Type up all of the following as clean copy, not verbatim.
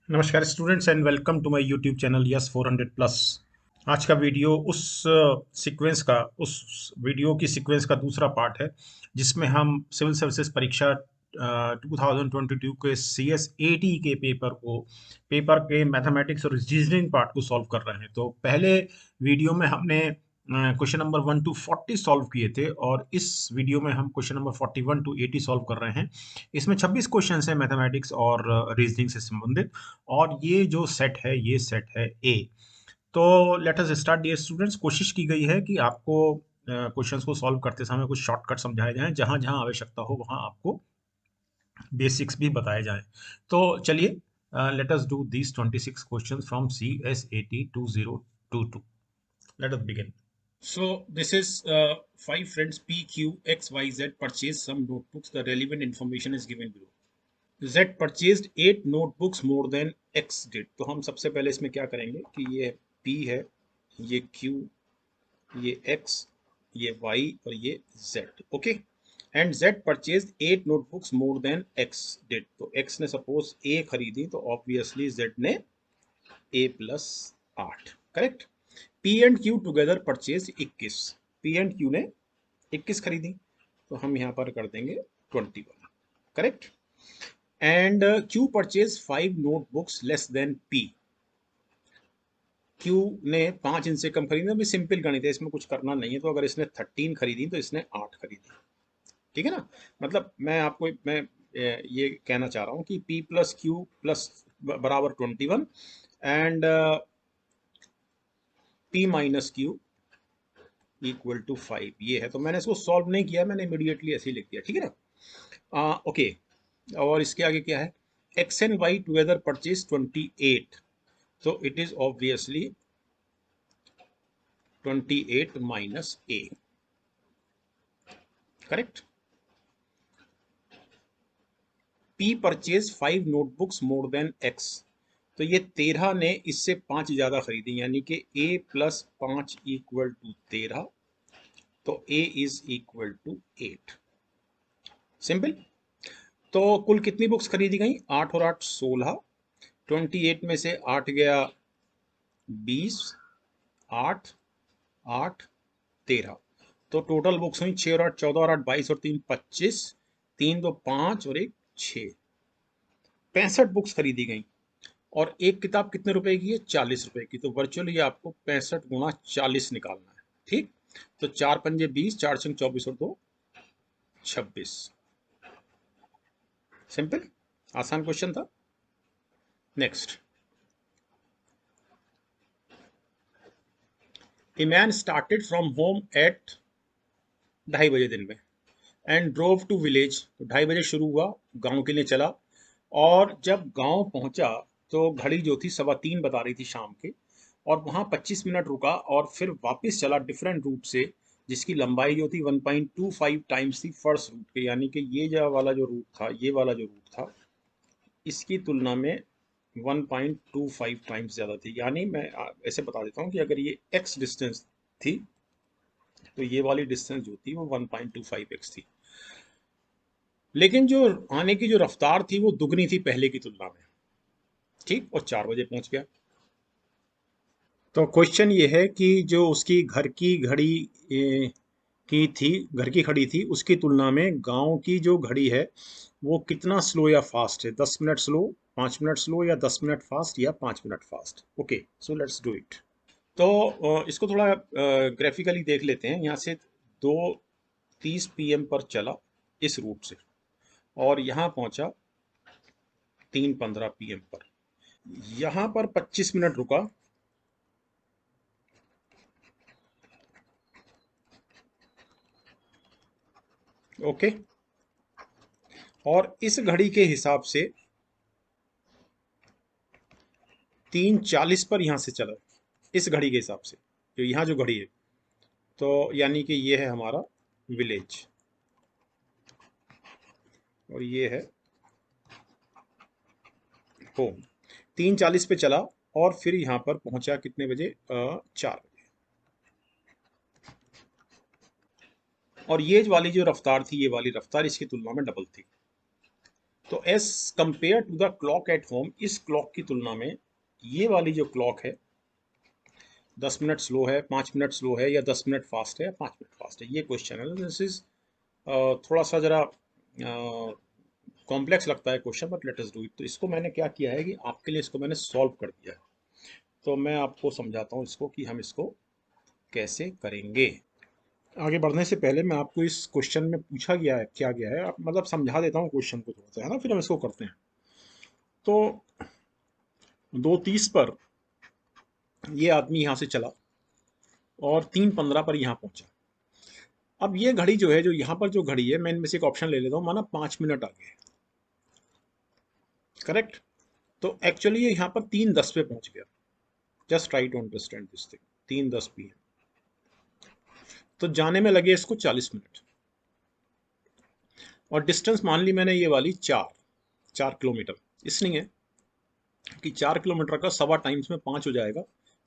नमस्कार students and welcome to my YouTube channel yes 400 plus. आज का वीडियो उस वीडियो की सीक्वेंस का दूसरा पार्ट है जिसमें हम सिविल सर्विसेज परीक्षा 2022 के सी एस ए टी के पेपर के मैथमेटिक्स और रीजनिंग पार्ट को सॉल्व कर रहे हैं। तो पहले वीडियो में हमने क्वेश्चन नंबर 1 टू 40 सॉल्व किए थे और इस वीडियो में हम क्वेश्चन नंबर 41 टू 80 सॉल्व कर रहे हैं। इसमें 26 क्वेश्चन हैं मैथमेटिक्स और रीजनिंग से संबंधित, और ये जो सेट है ये सेट है ए। तो let us start dear students. कोशिश की गई है कि आपको क्वेश्चंस को सॉल्व करते समय कुछ शॉर्टकट समझाए जाएं, जहां जहां आवश्यकता हो वहां आपको बेसिक्स भी बताए जाएं। तो चलिए, let us do these 26 questions from C S A T 2022। Let us begin. So this is five friends P, Q, X, Y, Z purchase some notebooks. The relevant information is given below. Z purchased 8 notebooks more than X did. तो हम सबसे पहले इसमें क्या करेंगे कि ये P है, ये Q, ये X, ये Y और ये Z। Okay, and Z purchased 8 notebooks more than X did. तो X ने सपोज A खरीदी तो ऑब्वियसली Z ने A plus 8। Correct. P and Q together purchase 21। P and Q ने 21 खरीदी, तो हम यहाँ पर कर देंगे 21। Correct. And Q purchase 5 notebooks less than P। Q ने 5 इनसे कम खरीदी। अभी सिंपल गणित है, इसमें कुछ करना नहीं है। तो अगर इसने 13 खरीदी तो इसने 8 खरीदी। ठीक है ना। मतलब मैं ये कहना चाह रहा हूँ कि P प्लस Q प्लस बराबर 21 and P minus Q equal to 5, ये है। तो मैंने इसको सॉल्व नहीं किया, मैंने इमीडिएटली ऐसे ही लिख दिया। ठीक है ना। ओके, और इसके आगे क्या है? X and Y together purchase 28। So it is obviously 28 minus A. Correct? P purchased 5 notebooks more than X. तो ये 13 ने इससे 5 ज्यादा खरीदी, यानी कि A प्लस 5 इक्वल टू 13। तो A is equal to 8। Simple. तो कुल कितनी बुक्स खरीदी गई? 8 और 8 16। 28 में से 8 गया 20, 8 8 13। तो टोटल बुक्स हुई 6 और 8 14 और 8 22 और 3 25। 3 2 5 और 1 6। 65 बुक्स खरीदी गई। और एक किताब कितने रुपए की है? 40 रुपए की। तो वर्चुअली आपको 65 गुणा 40 निकालना है। ठीक। तो 4 पंजे 20, 4 छंग 24 और 2 26। सिंपल, आसान क्वेश्चन था। Next. A man started from home at 2:30 बजे दिन में एंड ड्रोव टू विलेज। तो 2:30 बजे शुरू हुआ, गांव के लिए चला। और जब गांव पहुंचा तो घड़ी जो थी 3:15 बता रही थी शाम के। और वहां 25 मिनट रुका और फिर वापस चला डिफरेंट रूट से, जिसकी लंबाई जो थी 1.25 टाइम्स थी फर्स्ट रूट के। यानी कि ये जो वाला जो रूट था, ये वाला जो रूट था, इसकी तुलना में 1.25 टाइम्स ज़्यादा थी। यानी मैं ऐसे बता देता हूँ कि अगर ये x डिस्टेंस थी तो ये वाली डिस्टेंस जो थी वो 1.25x थी। लेकिन जो आने की जो रफ्तार थी वो दुगनी थी पहले की तुलना में। ठीक। और 4 बजे पहुंच गया। तो क्वेश्चन ये है कि जो उसकी घर की घड़ी की थी, घर की घड़ी थी, उसकी तुलना में गांव की जो घड़ी है वो कितना स्लो या फास्ट है? 10 मिनट स्लो, 5 मिनट स्लो, या 10 मिनट फास्ट, या 5 minute fast. Okay, so let's do it. तो इसको थोड़ा ग्राफिकली देख लेते हैं। यहाँ से 2:30 PM पर चला इस रूट से, और यहाँ पहुंचा 3:15 PM पर। यहाँ पर 25 मिनट रुका। ओके। और इस घड़ी के हिसाब से 3:40 पर यहाँ से चला, इस घड़ी के हिसाब से, जो यहाँ जो घड़ी है। तो यानी कि ये है हमारा विलेज और ये है होम। 3:40 पे चला और फिर यहाँ पर पहुंचा कितने बजे? 4 बजे। और ये वाली जो रफ्तार थी, ये वाली रफ्तार इसकी तुलना में डबल थी। तो as compared to the clock at home, इस क्लॉक की तुलना में ये वाली जो क्लॉक है 10 मिनट स्लो है, 5 मिनट स्लो है, या 10 मिनट फास्ट है, या 5 मिनट फास्ट है, ये क्वेश्चन है। दिस इज थोड़ा सा जरा कॉम्प्लेक्स लगता है question, but let us do it. तो इसको मैंने क्या किया है कि आपके लिए इसको मैंने सॉल्व कर दिया है। तो मैं आपको समझाता हूँ इसको कि हम इसको कैसे करेंगे। आगे बढ़ने से पहले मैं आपको इस क्वेश्चन में पूछा गया है क्या गया है, आप मतलब समझा देता हूँ क्वेश्चन को थोड़ा सा, है ना, फिर हम इसको करते हैं। तो 2:30 पर ये आदमी यहाँ से चला और 3:15 पर यहाँ पहुंचा। अब ये घड़ी जो है, जो यहाँ पर जो घड़ी है, मैं इनमें से एक ऑप्शन ले लेता हूँ, माना 5 मिनट आगे है, करेक्ट। तो एक्चुअली ये यहाँ पर 3:10 पे पहुंच गया। Just try to understand this thing. 3:10 p है, तो जाने में लगे इसको 40 मिनट, और डिस्टेंस मान ली मैंने ये वाली 4 किलोमीटर। इसलिए है कि 4 किलोमीटर का सवा टाइम्स में 5 हो जाएगा।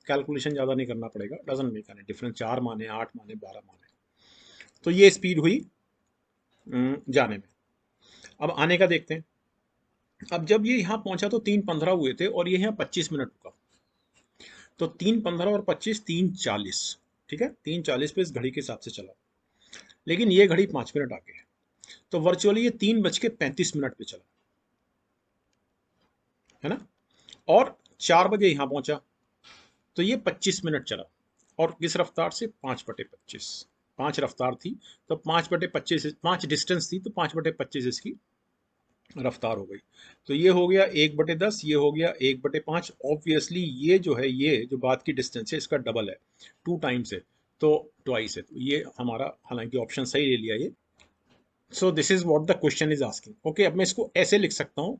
कैलकुलेशन ज़्यादा नहीं करना पड़ेगा, डजंट मेक एनी डिफरेंस, 4 माने, 8 माने, 12 माने। तो ये स्पीड हुई जाने में। अब आने का देखते हैं। अब जब ये यहाँ पहुंचा तो 3:15 हुए थे, और ये यहाँ 25 मिनट रुका। तो 3:15 और 25, 3:40, ठीक है, 3:40 पे इस घड़ी के हिसाब से चला। लेकिन ये घड़ी 5 मिनट आगे है, तो वर्चुअली ये 3:35 पे चला, है ना। और 4 बजे यहाँ पहुंचा, तो ये 25 मिनट चला, और किस रफ्तार से, 5/25। 5 रफ्तार थी, तो 5/25, 5 डिस्टेंस थी, तो 5/25 इसकी रफ्तार हो गई। तो ये हो गया 1/10, ये हो गया 1/5। ऑब्वियसली ये जो है, ये जो बात की डिस्टेंस है, इसका डबल है, 2 टाइम्स है, तो ट्वाइस है। तो ये हमारा हालांकि ऑप्शन सही ले लिया ये। सो this is what the question is asking. Okay, अब मैं इसको ऐसे लिख सकता हूँ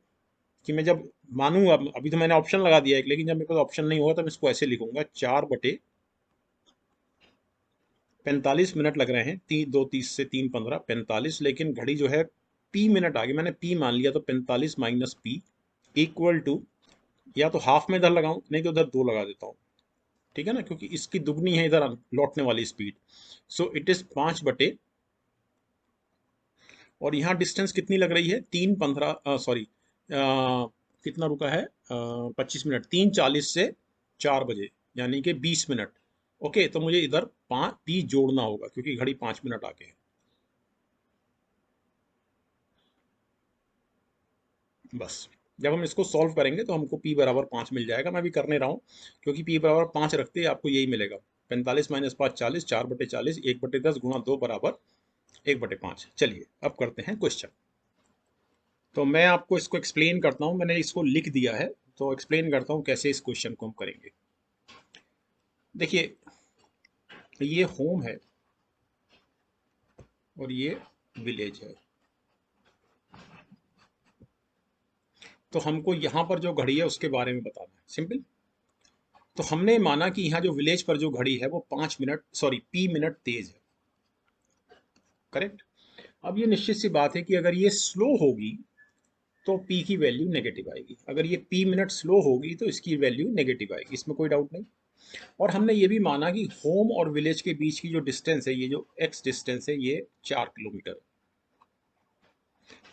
कि मैं जब मानूँ, अब अभी तो मैंने ऑप्शन लगा दिया है, लेकिन जब मेरे पास ऑप्शन नहीं होगा तो मैं इसको ऐसे लिखूंगा, 4/45 मिनट लग रहे हैं, 2:30 से 3:15, 45। लेकिन घड़ी जो है पी मिनट आगे, मैंने पी मान लिया, तो 45 माइनस पी इक्वल टू, या तो हाफ में इधर लगाऊं, नहीं तो इधर 2 लगा देता हूं, ठीक है ना, क्योंकि इसकी दुगनी है इधर लौटने वाली स्पीड। सो इट इज 5 और यहाँ डिस्टेंस कितनी लग रही है, 3:15, सॉरी, कितना रुका है, 25 मिनट, 3:40 से 4 बजे, यानी कि 20 मिनट। ओके, तो मुझे इधर 5 जोड़ना होगा, क्योंकि घड़ी 5 मिनट आगे है। बस, जब हम इसको सॉल्व करेंगे तो हमको p बराबर 5 मिल जाएगा। मैं भी करने रहा हूँ, क्योंकि p बराबर 5 रखते ही आपको यही मिलेगा। 45 माइनस 5, 40, 4/40, 1/10 गुणा 2 बराबर 1/5। चलिए अब करते हैं क्वेश्चन। तो मैं आपको इसको एक्सप्लेन करता हूँ, मैंने इसको लिख दिया है, तो एक्सप्लेन करता हूँ कैसे इस क्वेश्चन को हम करेंगे। देखिए, ये होम है और ये विलेज है। तो हमको यहाँ पर जो घड़ी है उसके बारे में बताना है, सिंपल। तो हमने माना कि यहाँ जो विलेज पर जो घड़ी है वो 5 मिनट, सॉरी, पी मिनट तेज है, करेक्ट। अब ये निश्चित सी बात है कि अगर ये स्लो होगी तो p की वैल्यू नेगेटिव आएगी, अगर ये p मिनट स्लो होगी तो इसकी वैल्यू नेगेटिव आएगी, इसमें कोई डाउट नहीं। और हमने ये भी माना कि होम और विलेज के बीच की जो डिस्टेंस है, ये जो x डिस्टेंस है, ये 4 किलोमीटर है।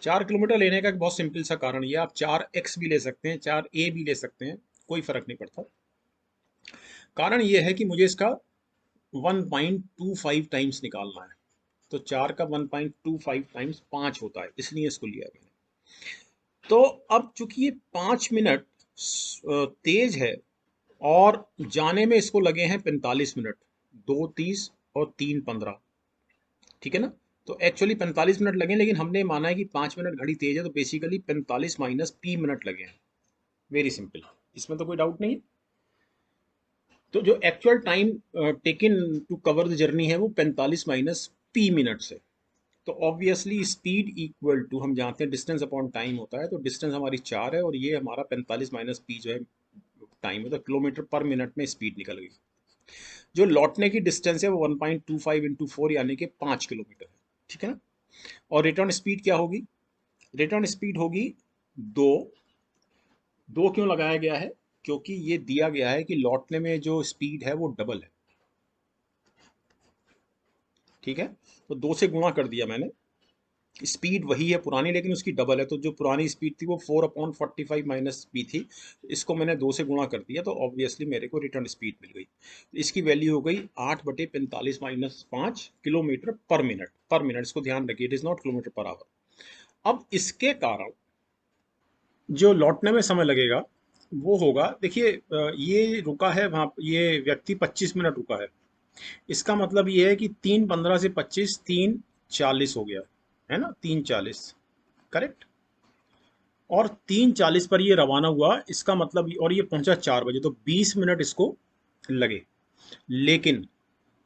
4 किलोमीटर लेने का एक बहुत सिंपल सा कारण, ये आप 4x भी ले सकते हैं, 4a भी ले सकते हैं, कोई फर्क नहीं पड़ता। कारण ये है कि मुझे इसका 1.25 टाइम्स निकालना है। तो 4 का 1.25 टाइम्स 5 होता है, इसलिए इसको लिया मैंने। तो अब चूंकि ये 5 मिनट तेज है, और जाने में इसको लगे हैं 45 मिनट, 2:30 और 3:15, ठीक है ना। तो एक्चुअली 45 मिनट लगे, लेकिन हमने माना है कि 5 मिनट घड़ी तेज है, तो बेसिकली 45 माइनस पी मिनट लगे हैं। वेरी सिंपल, इसमें तो कोई डाउट नहीं है। तो जो actual time taken to cover the journey है वो 45 माइनस पी मिनट्स है। तो ऑब्वियसली स्पीड इक्वल टू, हम जानते हैं डिस्टेंस अपॉन टाइम होता है, तो डिस्टेंस हमारी 4 है, और ये हमारा 45 माइनस पी जो है टाइम है, तो किलोमीटर पर मिनट में स्पीड निकल गई। जो लौटने की डिस्टेंस है वो 1.25 इंटू 4, यानी कि 5 किलोमीटर है, ठीक है ना। और रिटर्न स्पीड क्या होगी, रिटर्न स्पीड होगी 2। 2 क्यों लगाया गया है, क्योंकि ये दिया गया है कि लौटने में जो स्पीड है वो डबल है, ठीक है। तो 2 से गुणा कर दिया मैंने, स्पीड वही है पुरानी, लेकिन उसकी डबल है, तो जो पुरानी स्पीड थी वो 4/45 माइनस पी थी, इसको मैंने 2 से गुणा कर दिया, तो ऑब्वियसली मेरे को रिटर्न स्पीड मिल गई। इसकी वैल्यू हो गई 8/45 माइनस 5 किलोमीटर पर मिनट। पर मिनट, इसको ध्यान रखिए, it is not kilometre per hour. अब इसके कारण जो लौटने में समय लगेगा वो होगा, देखिए ये रुका है वहाँ, ये व्यक्ति 25 मिनट रुका है, इसका मतलब ये है कि 3:15 से 25, 3:40 हो गया, है ना, 3:40, करेक्ट। और 3:40 पर ये रवाना हुआ, इसका मतलब, और ये पहुंचा 4 बजे, तो 20 मिनट इसको लगे। लेकिन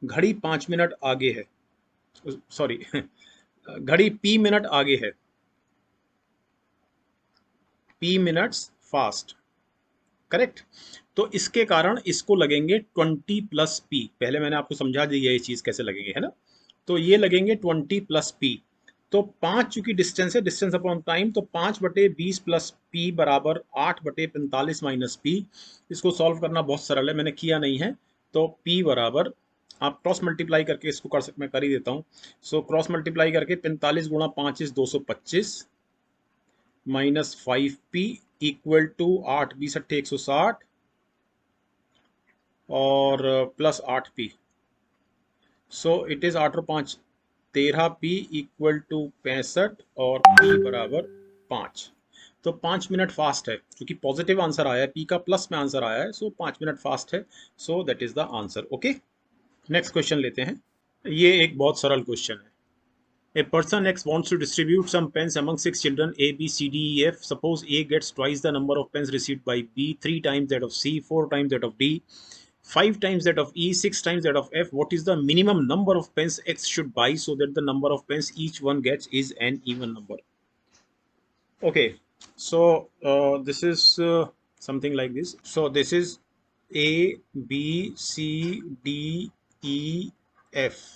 घड़ी 5 मिनट आगे है, सॉरी घड़ी पी मिनट आगे है, पी मिनट्स फास्ट, करेक्ट। तो इसके कारण इसको लगेंगे 20+p, पहले मैंने आपको समझा दी है ये चीज कैसे लगेंगे, है ना। तो ये लगेंगे 20+p। तो 5 चूंकि डिस्टेंस है, डिस्टेंस अपॉन टाइम, तो 5/20 प्लस पी बराबर 8/45 माइनस पी। इसको सॉल्व करना बहुत सरल है, मैंने किया नहीं है। तो p बराबर, आप क्रॉस मल्टीप्लाई करके इसको कर सकते, मैं कर ही देता हूँ। सो क्रॉस मल्टीप्लाई करके 45 गुणा 5 is 225 minus 5p equal to 8 20 160 और plus 8p। So it is 8 और 5 13p इक्वल टू 65 और p बराबर 5। तो 5 मिनट फास्ट है, क्योंकि पॉजिटिव आंसर आया है, p का प्लस में आंसर आया है, सो 5 मिनट फास्ट है। So that is the answer. Okay, next question लेते हैं। ये एक बहुत सरल क्वेश्चन है। A person X wants to distribute some pens among 6 children A, B, C, D, E, F. Suppose A gets twice the number of pens received by B, 3 times that of C, 4 times that of D, 5 times that of E, 6 times that of F. What is the minimum number of pens X should buy so that the number of pens each one gets is an even number? Okay, so this is something like this. So this is A, B, C, D, E, F.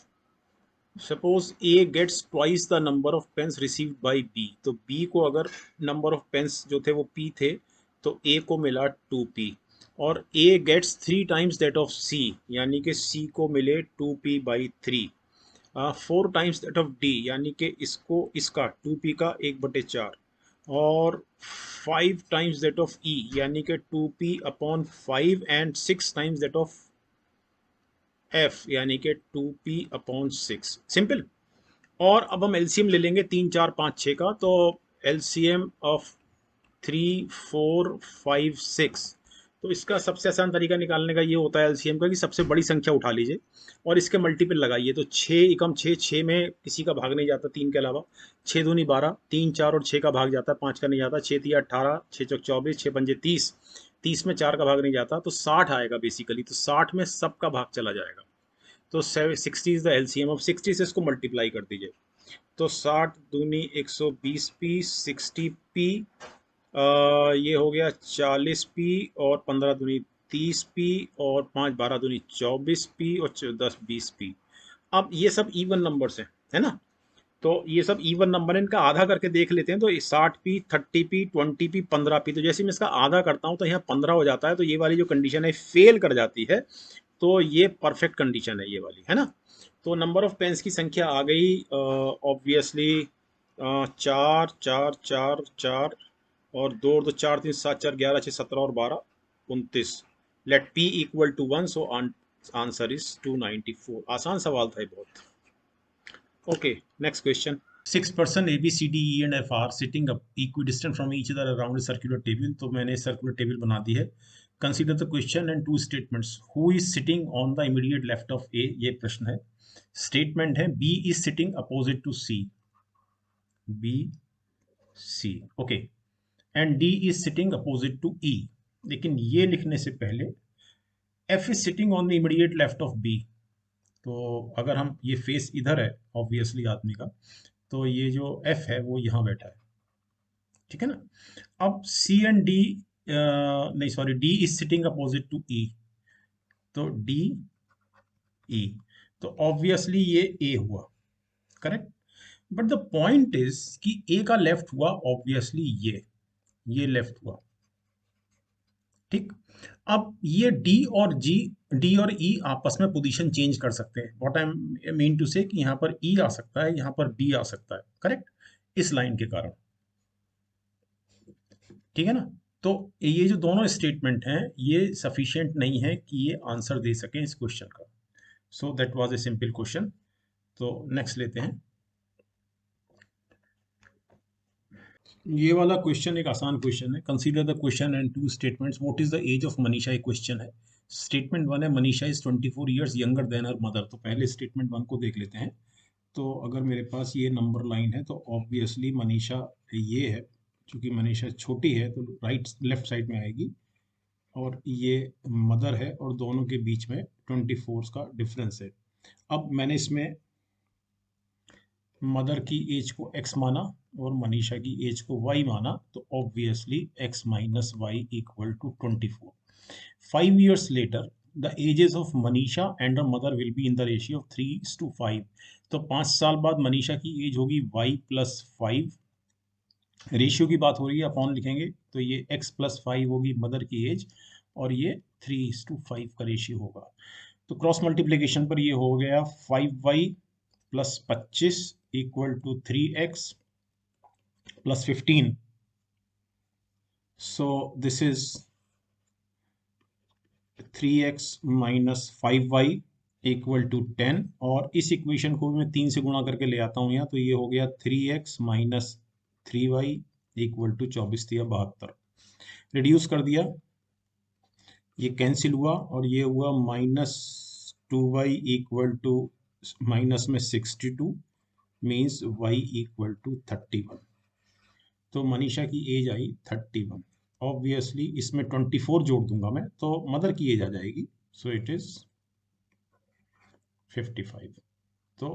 Suppose A gets twice the number of pens received by B, तो B को अगर number of pens जो थे वो P थे, तो ए को मिला 2p। और A gets 3 times that of C, यानी कि सी को मिले 2p/3। 4 times that of D, यानी कि इसको इसका 2p का 1/4। और 5 टाइम्स दैट ऑफ ई, यानी कि 2p/5 and 6 times that of F, यानी कि 2p/6। सिंपल। और अब हम एलसीएम ले लेंगे 3 4 5 6 का, तो एलसीएम ऑफ 3 4 5 6। तो इसका सबसे आसान तरीका निकालने का ये होता है एलसीएम का, कि सबसे बड़ी संख्या उठा लीजिए और इसके मल्टीपल लगाइए। तो 6 एकम 6, 6 में किसी का भाग नहीं जाता 3 के अलावा, 6 दूनी 12, 3 4 और 6 का भाग जाता है, 5 का नहीं जाता, 6 तिया 18, 6 चौक 24, 6 पंजे 30, 30 में 4 का भाग नहीं जाता, तो 60 आएगा बेसिकली। तो 60 में सबका भाग चला जाएगा। तो 60 इज द एलसीएम। अब 60 से इसको मल्टीप्लाई कर दीजिए, तो 60 दूनी 120p, 60p, ये हो गया 40p, और 15 दूनी 30p, और 5 12 दूनी 24p, और 10 20p। अब ये सब इवन नंबर्स हैं, है ना। तो ये सब इवन नंबर है, इनका आधा करके देख लेते हैं। तो 60p, 30p, 20p, 15p, तो जैसे मैं इसका आधा करता हूँ तो यहाँ 15 हो जाता है, तो ये वाली जो कंडीशन है फेल कर जाती है। तो ये परफेक्ट कंडीशन है ये वाली, है ना। तो नंबर ऑफ पेन्स की संख्या आ गई ऑब्वियसली 4 4 4 4, और 2 और 2 4 3 7 4 11 6 17 और 12 29। Let p equal to 1, so answer is 294। आसान सवाल था ये बहुत। Okay, next question. 6 person A, B, C, D, E and F are sitting up equidistant from each other around a circular table. तो मैंने circular table बना दी है। Consider the question and two statements. Who is sitting on the immediate left of A? ये प्रश्न है। Statement है B is sitting opposite to C. B, C, okay. And D is sitting opposite to E. लेकिन ये लिखने से पहले F is sitting on the immediate left of B. तो अगर हम, ये फेस इधर है ऑब्वियसली आदमी का, तो ये जो एफ है वो यहाँ बैठा है, ठीक है ना। अब सी एंड डी, नहीं sorry, D is sitting opposite to E, तो डी ई, तो ऑब्वियसली ये ए हुआ, correct. But the point is कि ए का लेफ्ट हुआ, ऑब्वियसली ये लेफ्ट हुआ, ठीक। अब ये डी और ई आपस में पोजीशन चेंज कर सकते हैं। व्हाट आई मीन टू से कि यहाँ पर ई आ सकता है, यहाँ पर बी आ सकता है, करेक्ट। इस लाइन के कारण, ठीक है ना। तो ये जो दोनों स्टेटमेंट हैं ये सफिशिएंट नहीं है कि ये आंसर दे सकें इस क्वेश्चन का। So that was a simple question. तो नेक्स्ट लेते हैं। ये वाला क्वेश्चन एक आसान क्वेश्चन है। Consider the question and two statements. What is the age of Manisha, एक क्वेश्चन है। स्टेटमेंट वन है Manisha is 24 years younger than her mother. तो पहले स्टेटमेंट वन को देख लेते हैं। तो अगर मेरे पास ये नंबर लाइन है तो ऑब्वियसली मनीषा ये है, क्योंकि मनीषा छोटी है तो राइट लेफ्ट साइड में आएगी, और ये मदर है और दोनों के बीच में 24 का डिफरेंस है। अब मैंने इसमें मदर की एज को x माना और मनीषा की एज को y माना, तो obviously x minus y equal to 24। 5 years later the ages of Manisha and her mother will be in the ratio of 3:5। तो 5 साल बाद मनीषा की एज होगी y प्लस 5। रेशियो की बात हो रही है, अपॉन लिखेंगे तो ये x प्लस 5 होगी मदर की एज, और ये 3:5 का रेशियो होगा। तो क्रॉस मल्टीप्लीकेशन पर ये हो गया 5y plus 25 equal to 3x plus 15। So this is 3x minus 5y equal to 10, और इस इक्वेशन को मैं 3 से गुणा करके ले आता हूँ यहाँ, तो ये हो गया 3x minus 3y equal to 24 दिया 72। रिड्यूस कर दिया, ये कैंसिल हुआ और ये हुआ minus 2y equal to minus में 62 मीन्स y इक्वल टू 31। तो मनीषा की एज आई 31। ऑब्वियसली इसमें 24 जोड़ दूंगा मैं तो मदर की एज आ जाएगी। सो इट इज 55। तो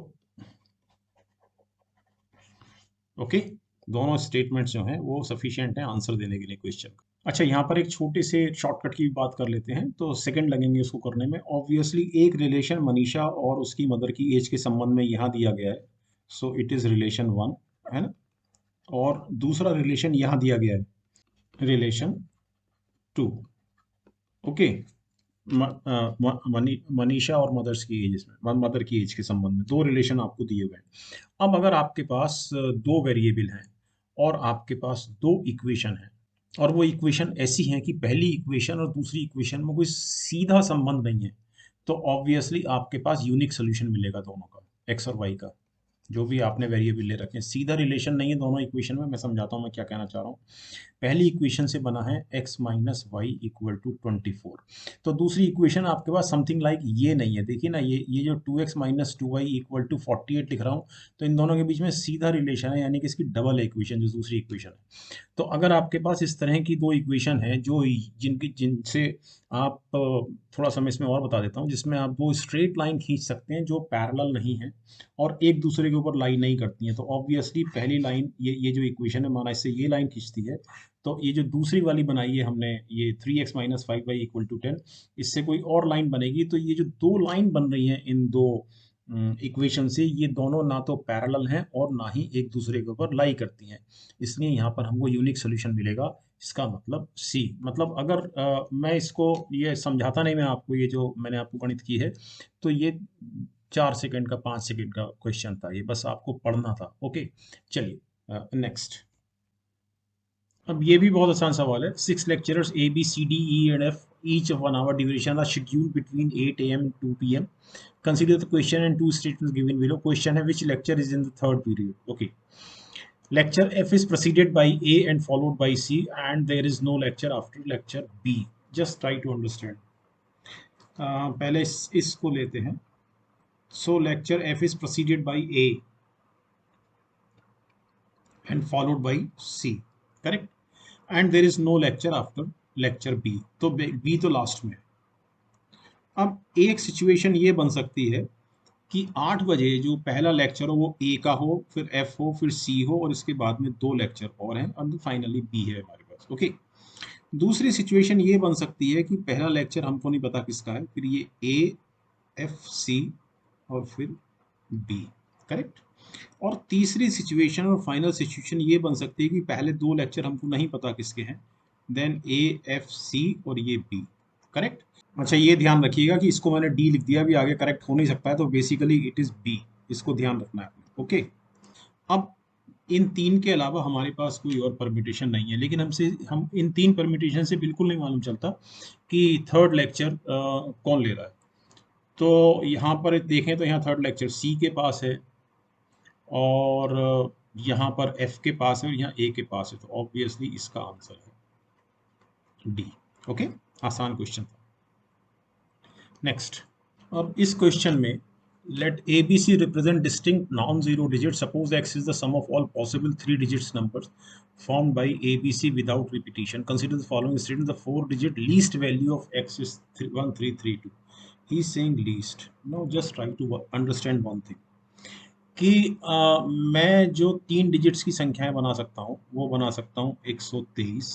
ओके, दोनों स्टेटमेंट्स जो हैं वो सफिशिएंट हैं आंसर देने के लिए क्वेश्चन का। अच्छा, यहाँ पर एक छोटे से शॉर्टकट की बात कर लेते हैं, तो सेकंड लगेंगे उसको करने में। ऑब्वियसली एक रिलेशन मनीषा और उसकी मदर की एज के संबंध में यहाँ दिया गया है, सो इट इज रिलेशन 1, है ना। और दूसरा रिलेशन यहाँ दिया गया है, रिलेशन 2। ओके, मनीषा और मदर्स की एज में, मदर की एज के संबंध में दो रिलेशन आपको दिए हुए हैं। अब अगर आपके पास दो वेरिएबल हैं और आपके पास दो इक्वेशन हैं, और वो इक्वेशन ऐसी हैं कि पहली इक्वेशन और दूसरी इक्वेशन में कोई सीधा संबंध नहीं है, तो ऑब्वियसली आपके पास यूनिक सोल्यूशन मिलेगा दोनों का, एक्स और वाई का, जो भी आपने वेरिएबल ले रखे हैं। सीधा रिलेशन नहीं है दोनों इक्वेशन में। मैं समझाता हूँ मैं क्या कहना चाह रहा हूँ। पहली इक्वेशन से बना है x minus y equal to 24। तो दूसरी इक्वेशन आपके पास समथिंग लाइक ये नहीं है। देखिए ना, ये जो 2x minus 2y equal to 48 लिख रहा हूँ, तो इन दोनों के बीच में सीधा रिलेशन है, यानी कि इसकी डबल इक्वेशन जो दूसरी इक्वेशन है। तो अगर आपके पास इस तरह की दो इक्वेशन है जो जिनसे आप थोड़ा सा मैं इसमें और बता देता हूँ, जिसमें आप दो स्ट्रेट लाइन खींच सकते हैं जो पैरेलल नहीं है और एक दूसरे के ऊपर लाइन नहीं करती हैं, तो ऑब्वियसली पहली लाइन ये जो इक्वेशन है माना इससे ये लाइन खींचती है, तो ये जो दूसरी वाली बनाई है हमने, ये 3x minus 5y equal to 10, इससे कोई और लाइन बनेगी। तो ये जो दो लाइन बन रही हैं इन दो इक्वेशन से, ये दोनों ना तो पैरेलल हैं और ना ही एक दूसरे के ऊपर लाई करती हैं, इसलिए यहाँ पर हमको यूनिक सोल्यूशन मिलेगा। इसका मतलब सी। मतलब अगर मैं इसको ये समझाता नहीं मैं आपको, ये जो मैंने आपको गणित की है, तो ये 4 सेकंड का 5 सेकंड का क्वेश्चन था, ये बस आपको पढ़ना था। ओके, चलिए नेक्स्ट। अब ये भी बहुत आसान सवाल है। 6 lecturers A B C D E and F each of 1 hour duration are scheduled between 8 AM and 2 PM। Consider the question and two statements given below. Question है which lecture is in the third period. Okay, lecture F is preceded by A and followed by C, and there is no lecture after lecture B. Just try to understand. पहले इसको लेते हैं। So lecture F is preceded by A and followed by C, correct? And there is no lecture after lecture B. तो B तो last में। अब एक situation ये बन सकती है कि 8 बजे जो पहला लेक्चर हो वो ए का हो, फिर एफ हो, फिर सी हो, और इसके बाद में 2 लेक्चर और हैं, और फाइनली बी है हमारे पास। ओके, दूसरी सिचुएशन ये बन सकती है कि पहला लेक्चर हमको नहीं पता किसका है, फिर ये ए एफ सी और फिर बी, करेक्ट। और तीसरी सिचुएशन और फाइनल सिचुएशन ये बन सकती है कि पहले 2 लेक्चर हमको नहीं पता किसके हैं, देन ए एफ सी और ये बी, करेक्ट। अच्छा, ये ध्यान रखिएगा कि इसको मैंने डी लिख दिया, अभी आगे करेक्ट हो नहीं सकता है, तो बेसिकली इट इज बी, इसको ध्यान रखना है। ओके, अब इन तीन के अलावा हमारे पास कोई और परम्यूटेशन नहीं है, लेकिन हम इन तीन परम्यूटेशन से बिल्कुल नहीं मालूम चलता कि थर्ड लेक्चर कौन ले रहा है। तो यहाँ पर देखें तो यहाँ थर्ड लेक्चर सी के पास है, और यहाँ पर एफ के पास है, और यहाँ ए के पास है। तो ऑब्वियसली इसका आंसर है डी। ओके, आसान क्वेश्चन था। नेक्स्ट, अब इस क्वेश्चन में let ABC represent distinct non-zero digits. Suppose X is the sum of all possible 3 digits numbers formed by ABC without repetition. Consider the following statement: the 4-digit least value of X is 1332. He is saying least. Now just try to understand one thing, कि मैं जो 3 digits की संख्याएं बना सकता हूँ वो बना सकता हूँ 123,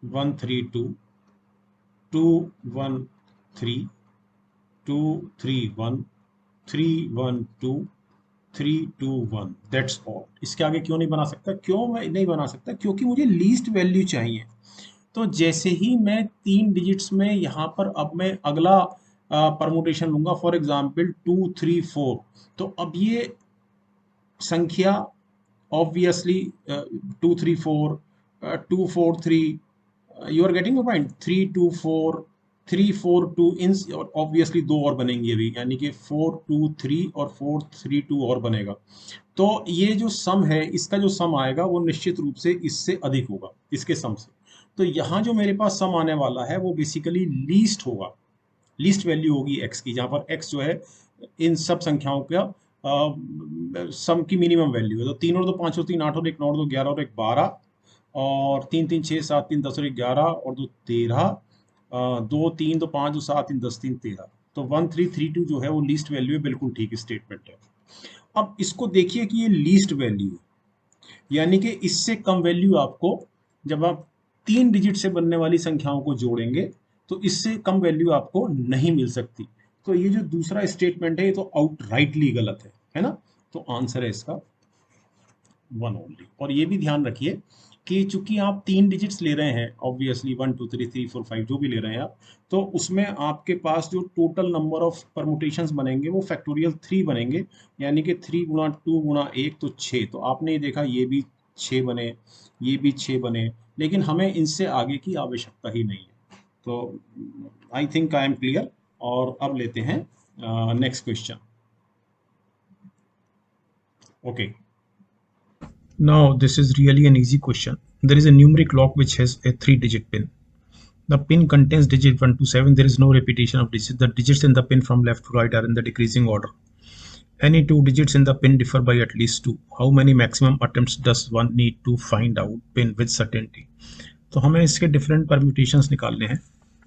132, 213, 231, 312, 321, दैट्स ऑल। इसके आगे क्यों नहीं बना सकता? क्यों मैं नहीं बना सकता? क्योंकि मुझे लीस्ट वैल्यू चाहिए। तो जैसे ही मैं 3 डिजिट्स में यहाँ पर अब मैं अगला परमुटेशन लूंगा, फॉर एग्जाम्पल 2, 3, 4, तो अब ये संख्या obviously 2, 3, 4, 2, 4, 3, you are getting my point, 3, 2, 4, 3, 4, 2, इन ऑब्वियसली दो और बनेंगे अभी, यानी कि 4, 2, 3 और 4, 3, 2 और बनेगा। तो ये जो सम है, इसका जो सम आएगा वो निश्चित रूप से इससे अधिक होगा, इसके सम से। तो यहाँ जो मेरे पास सम आने वाला है वो बेसिकली लीस्ट होगा, लीस्ट वैल्यू होगी x की, जहाँ पर x जो है इन सब संख्याओं का सम की मिनिमम वैल्यू है। तो 3 और 2 5 और 3 8 और 1 9 और 2 11 और 1 12, और 3 3 6 7 3 10 और 1 11 और 2 13, 2 3 2 5 2 7 3 10 3 13। तो 1332 जो है वो लीस्ट वैल्यू है, बिल्कुल ठीक स्टेटमेंट है। अब इसको देखिए कि ये लीस्ट वैल्यू है, यानी कि इससे कम वैल्यू आपको, जब आप 3 डिजिट से बनने वाली संख्याओं को जोड़ेंगे तो इससे कम वैल्यू आपको नहीं मिल सकती। तो ये जो दूसरा स्टेटमेंट है ये तो आउटराइटली गलत है ना? तो आंसर है इसका 1 ओनली। और ये भी ध्यान रखिए कि चूंकि आप 3 डिजिट्स ले रहे हैं, ऑब्वियसली 1 2 3 3 4 5 जो भी ले रहे हैं आप, तो उसमें आपके पास जो टोटल नंबर ऑफ परमुटेशंस बनेंगे वो फैक्टोरियल 3 बनेंगे, यानी कि 3 गुणा 2 गुणा 1 तो 6। तो आपने ये देखा ये भी 6 बने, ये भी 6 बने, लेकिन हमें इनसे आगे की आवश्यकता ही नहीं है। तो I think I am clear. और अब लेते हैं next question. Okay, now this is really an easy question. There is a numeric lock which has a 3-digit pin. The pin contains digit 1 to 7. There is no repetition of digits. The digits in the pin from left to right are in the decreasing order. Any 2 digits in the pin differ by at least 2. How many maximum attempts does one need to find out pin with certainty? तो हमें इसके different permutations निकालने हैं।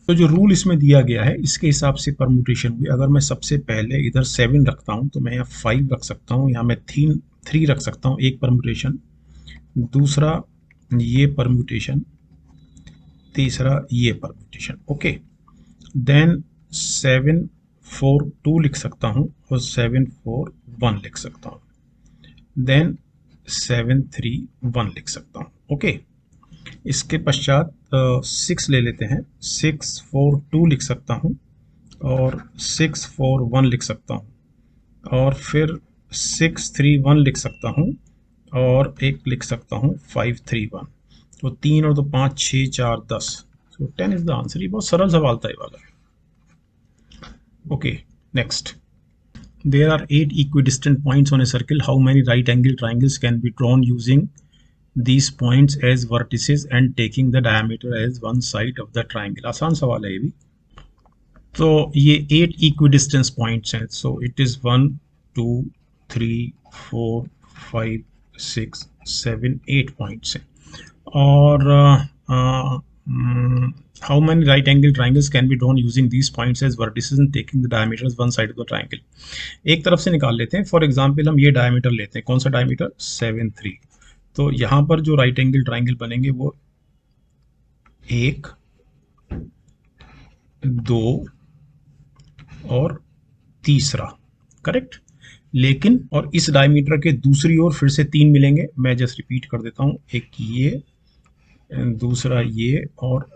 तो जो rule इसमें दिया गया है इसके हिसाब से परम्यूटेशन हुई। अगर मैं सबसे पहले इधर 7 रखता हूँ तो मैं यहाँ 5 रख सकता हूँ, यहाँ मैं 3 रख सकता हूँ, एक परम्यूटेशन, दूसरा ये परम्यूटेशन, तीसरा ये परम्यूटेशन। ओके, देन 7 4 2 लिख सकता हूँ और 7 4 1 लिख सकता हूँ, देन 7 3 1 लिख सकता हूँ। ओके, इसके पश्चात 6 ले लेते हैं, 6 4 2 लिख सकता हूँ और 6 4 1 लिख सकता हूँ, और फिर 6 3 1 लिख सकता हूँ और एक लिख सकता हूँ 5 3 1। तो 3 और 2 5 6 4 10। तो 10 इज द आंसर। ये बहुत सरल सवाल था ये वाला। Okay, next. There are 8 equidistant points on a circle. How many right angle triangles can be drawn using these points as vertices and taking the diameter as one side of the triangle? आसान सवाल है ये भी। तो ये 8 equidistance points हैं। So it is 1 2 3 4 5 6 7 8 points हैं। और how many right angle triangles can be drawn using these points as vertices and taking the diameter as one side of the triangle? एक तरफ से निकाल लेते हैं। फॉर एग्जाम्पल हम ये डायमीटर लेते हैं। कौन सा डायमीटर? 7 3। तो यहाँ पर जो राइट एंगल ट्राइंगल बनेंगे वो 1 2 और तीसरा, करेक्ट। लेकिन और इस डायमीटर के दूसरी ओर फिर से 3 मिलेंगे। मैं जस्ट रिपीट कर देता हूँ, एक ये, दूसरा ये और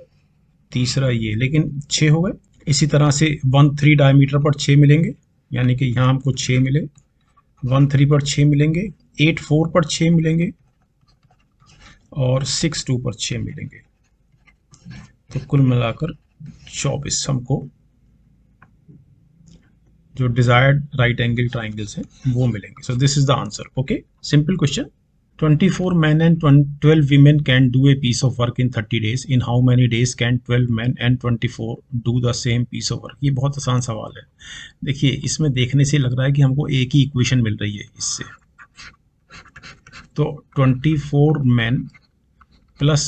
तीसरा ये, लेकिन 6 हो गए। इसी तरह से 1 3 डायमीटर पर 6 मिलेंगे, यानी कि यहाँ हमको 6 मिले, 1 3 पर 6 मिलेंगे, 8 4 पर 6 मिलेंगे और 6 2 पर 6 मिलेंगे, तो कुल मिलाकर 24 हमको जो डिजायर्ड राइट एंगल ट्राइंगल्स हैं वो मिलेंगे. सो this is the answer. Okay, simple question. 24 men and 12 women can do a piece of work in 30 days. In how many days can 12 men and 24 do the same piece of work? ये बहुत आसान सवाल है. देखिए, इसमें देखने से लग रहा है कि हमको एक ही इक्वेशन मिल रही है इससे. तो 24 men प्लस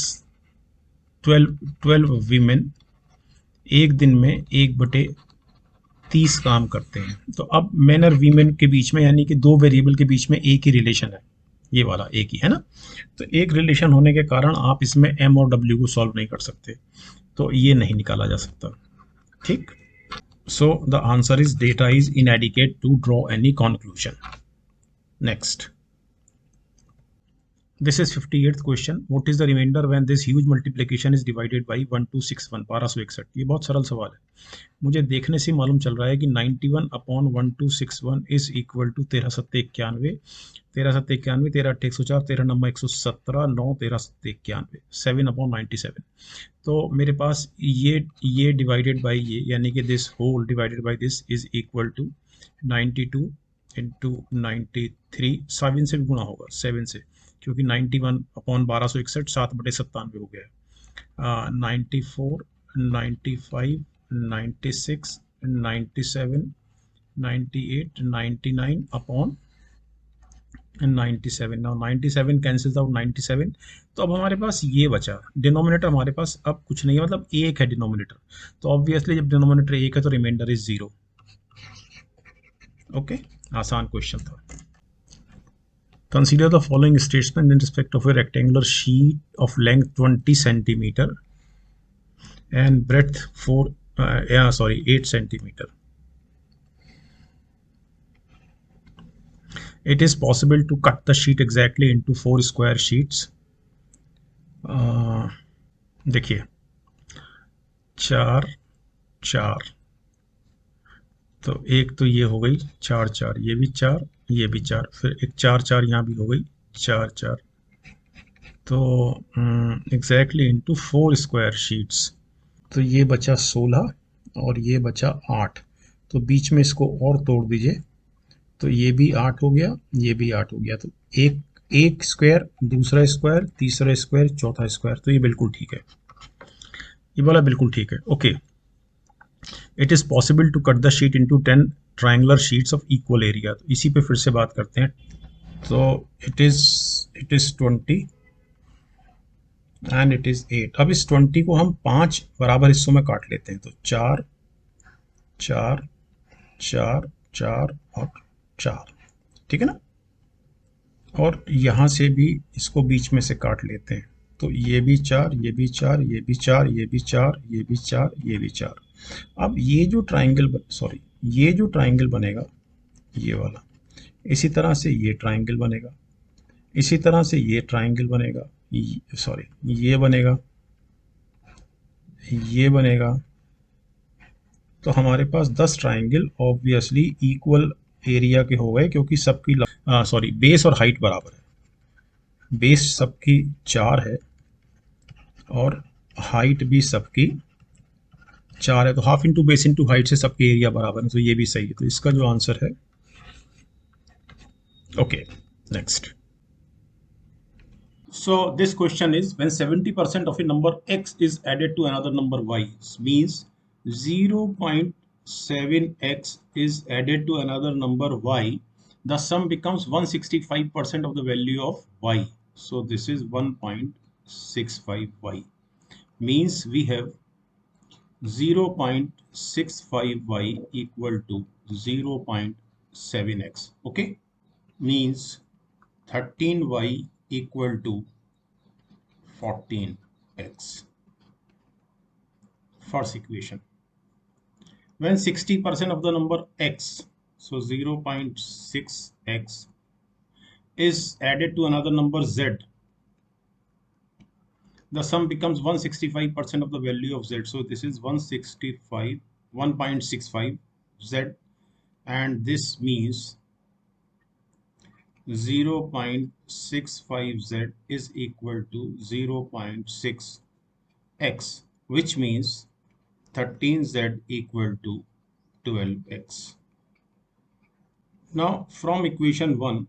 12 वीमेन एक दिन में 1/30 काम करते हैं. तो अब मेन और वीमेन के बीच में, यानी कि दो वेरिएबल के बीच में एक ही रिलेशन है, ये वाला एक ही है ना. तो एक रिलेशन होने के कारण आप इसमें एम और डब्ल्यू को सॉल्व नहीं कर सकते, तो ये नहीं निकाला जा सकता. ठीक. So the answer is data is inadequate to draw any conclusion. Next. This is 58th question. What is the remainder when this huge multiplication is divided by 1261? 1261. ये बहुत सरल सवाल है. मुझे देखने से मालूम चल रहा है कि 91 अपॉन 1261 इज इक्वल टू 13 सत्ते 91, 13 सत्ते 91, 13 अट्ठे 104, 13 नंबर 117, 9 13 सत्ते 91, 7 अपॉन 97. तो मेरे पास ये डिवाइडेड बाई ये, यानी कि this whole divided by this is equal to 92 into 93. 7 से भी गुणा होगा, 7 से, क्योंकि 91 अपॉन 1261 7/97 हो गया. 94, 95, 96, 97, 98, 99 अपॉन 97. Now 97 cancels out 97. तो अब हमारे पास ये बचा डिनोमिनेटर. हमारे पास अब कुछ नहीं है, मतलब एक है डिनोमिनेटर. तो ऑब्वियसली जब डिनोमिनेटर एक है तो रिमाइंडर इज 0. ओके, आसान क्वेश्चन था. Consider the following statement in respect of a rectangular sheet of length 20 centimeter and breadth 8 centimeter. It is possible to cut the sheet exactly into 4 square sheets. देखिए, 4 4, तो एक तो ये हो गई 4 4, ये भी 4, ये भी 4, फिर एक 4 4 यहाँ भी हो गई 4 4. तो एग्जैक्टली इनटू 4 स्क्वायर शीट्स. तो ये बचा 16 और ये बचा 8. तो बीच में इसको और तोड़ दीजिए, तो ये भी 8 हो गया, ये भी 8 हो गया. तो एक स्क्वायर, दूसरा स्क्वायर, तीसरा स्क्वायर, चौथा स्क्वायर. तो ये बिल्कुल ठीक है, ये वाला बिल्कुल ठीक है. Okay. It is possible to cut the sheet into 10 triangular sheets of equal area. तो इसी पे फिर से बात करते हैं. तो it is 20 and it is 8. अब इस 20 को हम 5 बराबर हिस्सों में काट लेते हैं. तो 4 4 4 4 और 4, ठीक है ना. और यहाँ से भी इसको बीच में से काट लेते हैं. तो ये भी 4, ये भी 4, ये भी 4, ये भी 4, ये भी 4, ये भी 4. अब ये जो ट्राइंगल बनेगा ये वाला, इसी तरह से ये ट्राइंगल बनेगा, इसी तरह से ये ट्राइंगल बनेगा, ये बनेगा, ये बनेगा. तो हमारे पास 10 ट्राइंगल ऑब्वियसली इक्वल एरिया के हो गए, क्योंकि सबकी बेस और हाइट बराबर है. बेस सबकी 4 है और हाइट भी सबकी 4 है. तो half into base into height से सबके एरिया बराबर है. तो ये भी सही है. तो इसका जो आंसर है, okay. Next. So this question is, when 70% of a number x is added to another number y, means 0.7x is added to another number y, the sum becomes 165% of the value of y. So this is 1.65y. Means we have 0.65y equal to 0.7x. Okay, means 13y equal to 14x. First equation. When 60% of the number x, so 0.6x, is added to another number z, the sum becomes 165% of the value of z. So this is 1.65 z, and this means 0.65z is equal to 0.6x, which means 13z equal to 12x. Now from equation 1,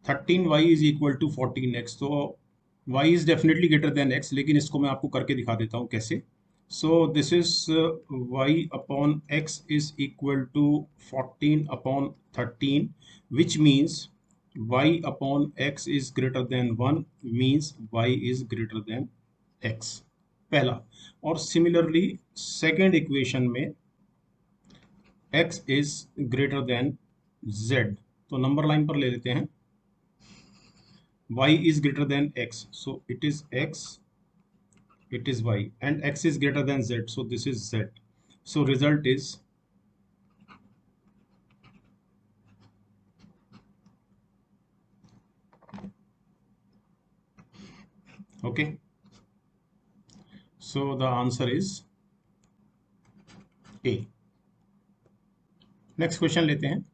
13y is equal to 14x, तो y is definitely greater than x, लेकिन इसको मैं आपको करके दिखा देता हूँ कैसे. So this is y upon x is equal to 14 upon 13, which means y upon x is greater than 1, means y is greater than x, पहला. और सिमिलरली सेकेंड इक्वेशन में x is greater than z, तो number line पर ले लेते हैं. Y is greater than x, so it is x, it is y, and x is greater than z, so this is z. So result is okay. So the answer is A. Next question लेते हैं.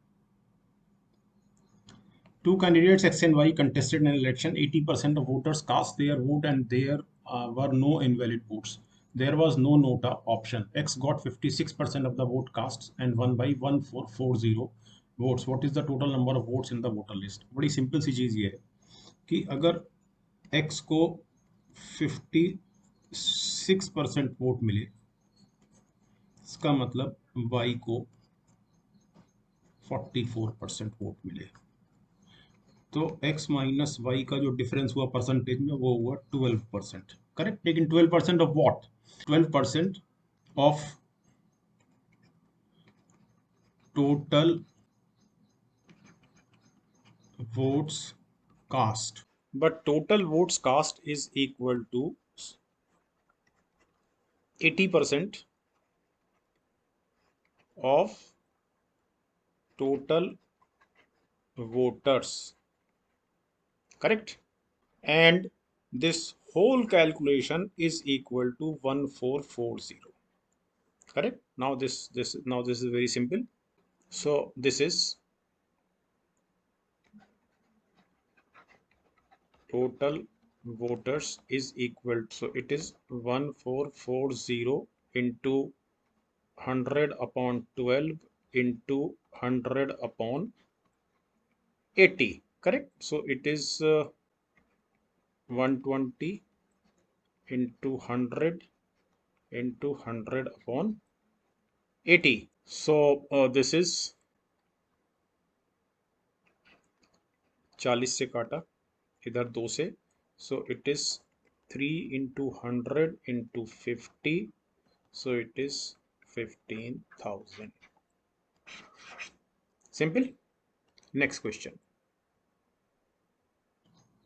Two candidates X and Y contested an election. 80% of voters cast their vote and there were no invalid votes. There was no nota option. X got 56% of the vote cast and won by 1440 votes. What is the total number of votes in the voter list? बड़ी simple सी चीज़ ये है कि अगर X को 56% vote मिले, इसका मतलब Y को 44% वोट मिले, तो x माइनस वाई का जो डिफरेंस हुआ परसेंटेज में वो हुआ 12%. करेक्ट. लेकिन 12% of what? 12% of total votes cast. But total votes cast is equal to 80% of total voters, correct, and this whole calculation is equal to 1440, correct. Now this is very simple. So this is total voters is equal to, so it is 1440 into 100 upon 12 into 100 upon 80, correct. So it is 120 into 100 into 100 upon 80. So this is 40 से काटा, इधर 2 से, so it is 3 into 100 into 50, so it is 15,000. Simple. Next question.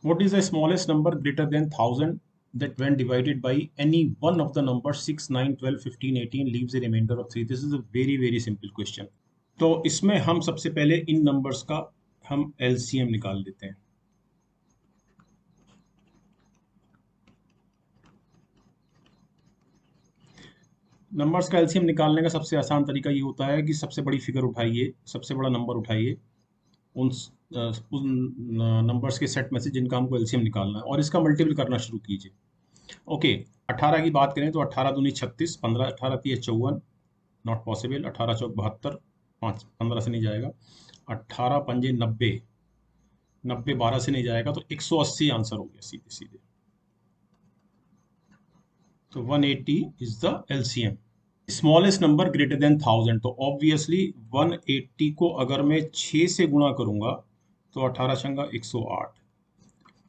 What is the smallest number greater than 1000 that when divided by any one of the numbers 6, 9, 12, 15, 18 leaves a remainder of 3? This is a very simple question. तो इसमें हम सबसे पहले इन numbers का हम LCM निकाल लेते हैं. नंबर्स का एलसीएम निकालने का सबसे आसान तरीका ये होता है कि सबसे बड़ी फिगर उठाइए, सबसे बड़ा नंबर उठाइए, उन नंबर्स के सेट में से जिनका हमको एलसीएम निकालना है और इसका मल्टीपल करना शुरू कीजिए. ओके. 18 की बात करें तो 18 दूनी 36, 15 18 3 54, नॉट पॉसिबल. 18 चौक 72, 5 15 से नहीं जाएगा. 18 पंजे 90, 90 12 से नहीं जाएगा, तो 180 आंसर हो गया सीधे सीधे. तो 180 is the LCM. Smallest number greater than 1000, तो ऑब्वियसली 180 को अगर मैं 6 से गुणा करूंगा तो 18 छंगा 108.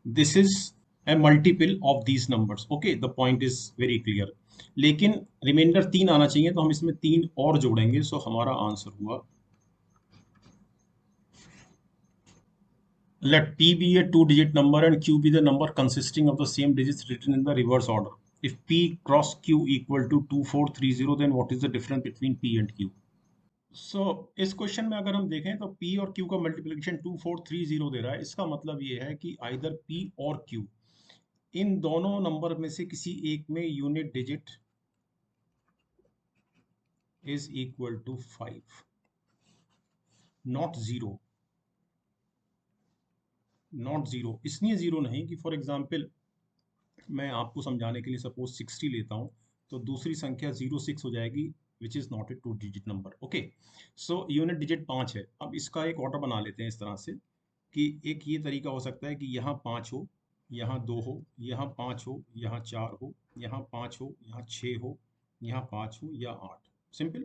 This is a multiple of these numbers. Okay, the point is very clear. लेकिन रिमाइंडर 3 आना चाहिए, तो हम इसमें 3 और जोड़ेंगे. सो हमारा आंसर हुआ, let p be a 2-digit number and q be the number consisting of the same digits written in the reverse order. If p cross q equal to 2430, then what is the difference between p and q? So इस question में अगर हम देखें तो p और q का multiplication 2430 दे रहा है. इसका मतलब ये है कि आइदर p और q, इन दोनों नंबर में से किसी एक में unit digit is equal to 5, not 0. Not zero. इसलिए ज़ीरो नहीं कि फॉर एग्जांपल मैं आपको समझाने के लिए सपोज 60 लेता हूँ, तो दूसरी संख्या 06 हो जाएगी, which is not a two digit number. Okay, so unit digit 5 है। अब इसका एक ऑर्डर बना लेते हैं इस तरह से कि एक ये तरीका हो सकता है कि यहाँ 5 हो, यहाँ 2 हो, यहाँ 5 हो, यहाँ 4 हो, यहाँ 5 हो, यहाँ 6 हो, यहाँ 5 हो या 8। सिंपल।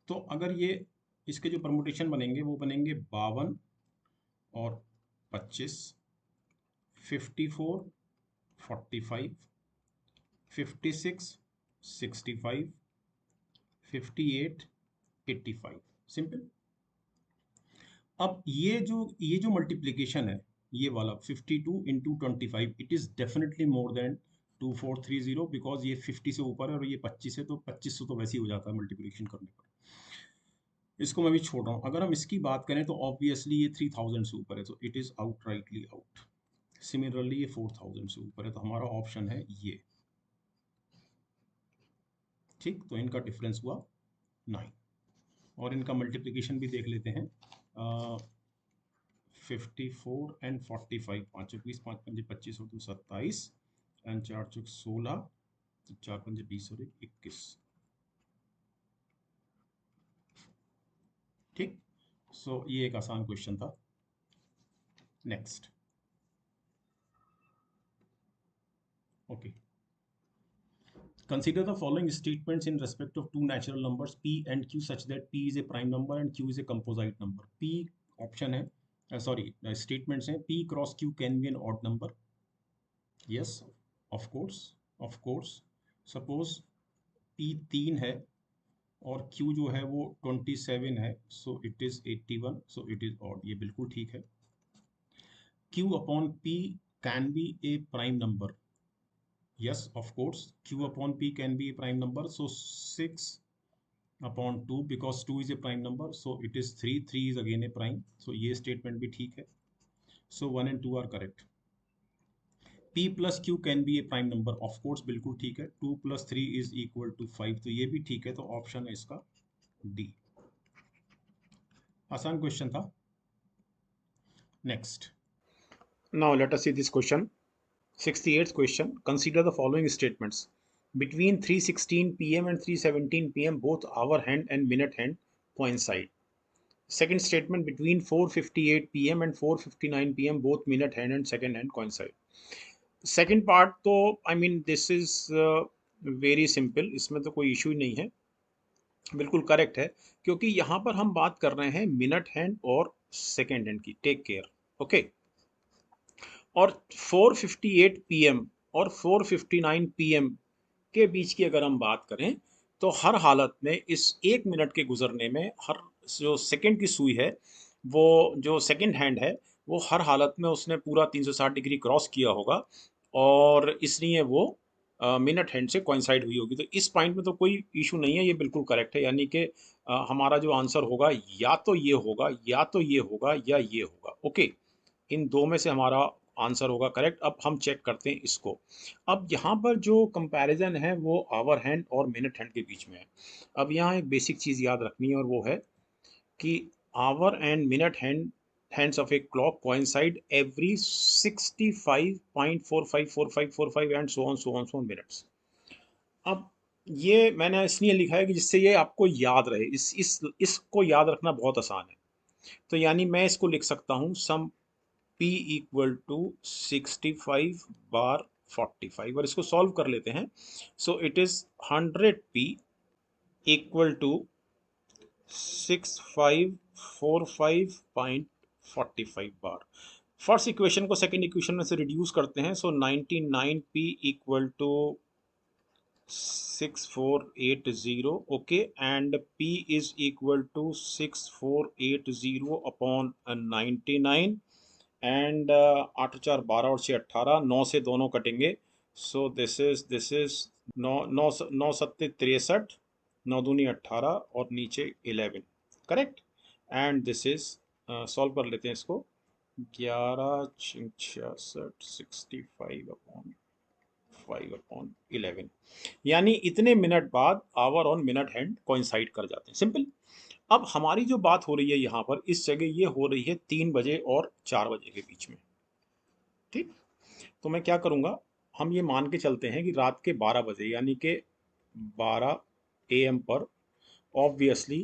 तो अगर ये इसके जो परमुटेशन बनेंगे वो बनेंगे 52 और 25, 54, 45, 56, 65, 58, 85। सिंपल। अब ये जो मल्टीप्लिकेशन है, ये वाला 52 into 25, it is definitely more than 2430, because ये 50 से ऊपर है और ये 25 है, तो 2500 तो वैसे ही हो जाता है मल्टीप्लिकेशन करने पर। इसको मैं भी छोड़ रहा हूँ। अगर हम इसकी बात करें तो ऑब्वियसली ये 3000 से ऊपर है, तो it is out rightly out. Similarly ये 4000 से ऊपर है, तो हमारा ऑप्शन है ये। ठीक, तो इनका डिफरेंस हुआ 9। और इनका मल्टीप्लिकेशन भी देख लेते हैं। 54 एंड 45, 5 20, 5 पंजे 25 और 2 27, एंड 4 चौक 16, 4 पंजे 20 और 1 21। ठीक, सो ये एक आसान क्वेश्चन था। Next. Okay, consider the following statements in respect of two natural numbers p and q such that p is a prime number and q is a composite number. p option है, sorry statements हैं। p cross q can be an odd number. Yes, of course, of course. Suppose p 3 है और q जो है वो 27 है, सो it is 81, so it is odd. ये बिल्कुल ठीक है। q upon p can be A prime number. Yes, of course, q upon p can be a prime number. So 6 upon 2, because 2 is a prime number, so it is 3. 3 is again a prime. So ये statement भी ठीक है. So 1 and 2 are correct. p plus q can be a prime number. Of course, बिल्कुल ठीक है. 2 plus 3 is equal to 5. तो ये भी ठीक है. तो ऑप्शन है इसका D. आसान क्वेश्चन था. Next. Now let us see this question. 68th question. Consider the following statements. Between 3:16 p.m. and 3:17 p.m. both hour hand and minute hand coincide. Second statement, between 4:58 p.m. and 4:59 p.m. both minute hand and second hand coincide. Second part तो I mean this is very simple, इसमें तो कोई issue नहीं है, बिल्कुल correct है, क्योंकि यहाँ पर हम बात कर रहे हैं मिनट हैंड और सेकेंड हैंड की। Take care, okay. और 4:58 पीएम और 4:59 पीएम के बीच की अगर हम बात करें, तो हर हालत में इस 1 मिनट के गुजरने में हर जो सेकंड की सुई है, वो जो सेकंड हैंड है, वो हर हालत में उसने पूरा 360 डिग्री क्रॉस किया होगा, और इसलिए वो मिनट हैंड से कोइंसाइड हुई होगी। तो इस पॉइंट में तो कोई इशू नहीं है, ये बिल्कुल करेक्ट है। यानी कि हमारा जो आंसर होगा या तो ये होगा, या तो ये होगा, या ये होगा। ओके, इन दो में से हमारा आंसर होगा करेक्ट। अब हम चेक करते हैं इसको। अब यहाँ पर जो कंपैरिजन है वो आवर हैंड और मिनट हैंड के बीच में है। अब यहाँ एक बेसिक चीज़ याद रखनी है, और वो है कि our and minute hands of a clock coincide every 65.454545 and so on minutes. अब ये मैंने इसलिए लिखा है कि जिससे ये आपको याद रहे, इसको याद रखना बहुत आसान है। तो यानी मैं इसको लिख सकता हूँ सम p इक्वल टू 65/45, और इसको सॉल्व कर लेते हैं। So it is 100p equal to 6545.45 बार। फर्स्ट इक्वेशन को सेकंड इक्वेशन में से रिड्यूस करते हैं, so 99p equal to 6480, okay, and p is equal to 6480 upon 99, and 8 4 12 और 6 18, 9 से दोनों कटेंगे। सो दिस इज 9 9 9 सत्ते 63, 9 दूनी 18 और नीचे 11, correct. And this is, solve कर लेते हैं इसको, 11 66 65 अपॉन 5/11, यानी इतने मिनट बाद आवर और मिनट हैंड कोइंसाइड कर जाते हैं। सिंपल। अब हमारी जो बात हो रही है यहाँ पर, इस जगह ये हो रही है 3 बजे और 4 बजे के बीच में। ठीक। तो मैं क्या करूँगा, हम ये मान के चलते हैं कि रात के 12 बजे यानी कि 12 AM पर ऑब्वियसली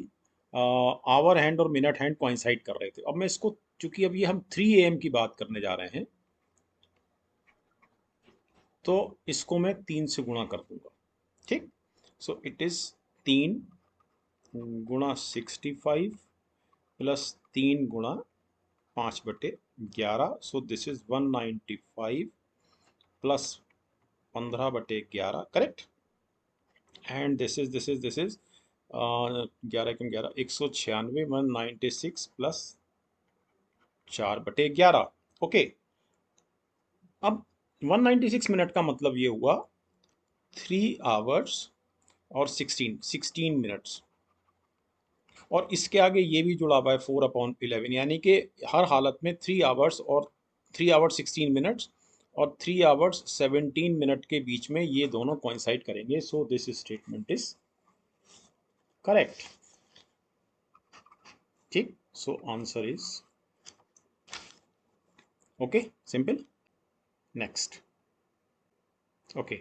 आवर हैंड और मिनट हैंड कोइंसाइड कर रहे थे। अब मैं इसको, चूंकि अब ये हम 3 AM की बात करने जा रहे हैं, तो इसको मैं 3 से गुणा कर दूंगा। ठीक। सो इट इज 3 गुणा 65 प्लस 3 गुणा 5/11। सो this is 195 plus 15/11, correct. And this is 11 196, 196 plus 4/11। Okay. अब 196 मिनट का मतलब ये हुआ 3 आवर्स और 16 मिनट्स, और इसके आगे ये भी जुड़ा हुआ है 4/11, यानी कि हर हालत में 3 आवर्स और 3 आवर्स 16 मिनट्स और 3 आवर्स 17 मिनट के बीच में ये दोनों कोइंसाइड करेंगे। So this statement is correct. ठीक। So answer is okay, simple. Next. Okay,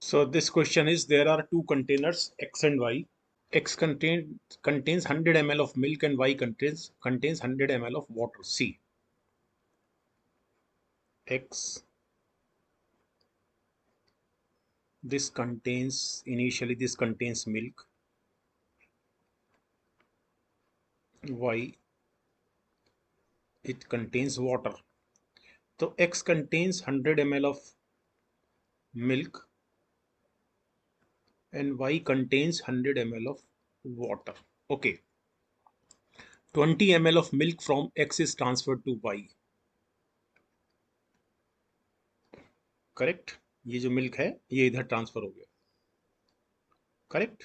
so this question is, there are two containers X and Y. X contains 100 ml of milk and Y contains 100 ml of water. C. X, initially this contains milk. Y, it contains water. So X contains 100 ml of milk and Y contains 100 ml of water. Okay. 20 ml of milk from X is transferred to Y. Correct. ये जो milk है ये इधर transfer हो गया, correct.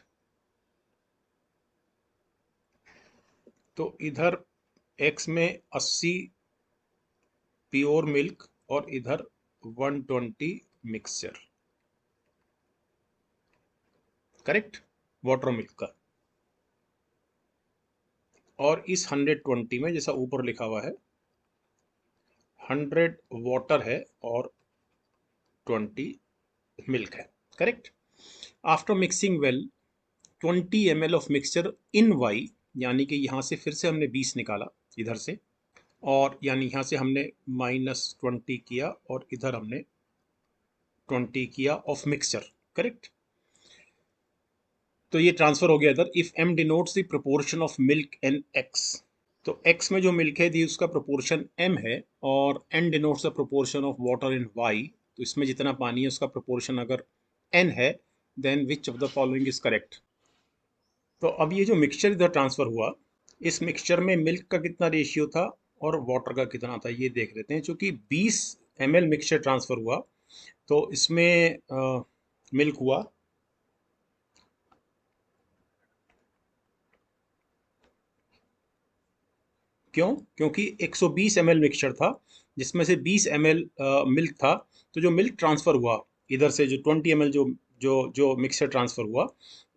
तो इधर X में 80 प्योर मिल्क और इधर 120 मिक्सचर, करेक्ट, वाटर मिल्क का। और इस 120 में जैसा ऊपर लिखा हुआ है 100 वाटर है और 20 मिल्क है, correct. After mixing well 20 ml of mixture in Y, यानी कि यहाँ से फिर से हमने 20 निकाला इधर से, और यानी यहाँ से हमने -20 किया और इधर हमने 20 किया ऑफ मिक्सचर, करेक्ट। तो ये ट्रांसफर हो गया इधर। If m denotes the proportion of milk in x, तो x में जो मिल्क है दी उसका प्रोपोर्शन m है, और n denotes the proportion of water in y, तो इसमें जितना पानी है उसका प्रोपोर्शन अगर n है, then which of the following is correct. तो अब ये जो मिक्सचर इधर ट्रांसफर हुआ, इस मिक्सचर में मिल्क का कितना रेशियो था और वाटर का कितना था ये देख लेते हैं। चूंकि 20 ml मिक्सचर ट्रांसफर हुआ तो इसमें मिल्क हुआ क्यों, क्योंकि 120 ml मिक्सचर था जिसमें से 20 ml मिल्क था। तो जो मिल्क ट्रांसफर हुआ इधर से, जो 20 ml जो जो जो मिक्सचर ट्रांसफर हुआ,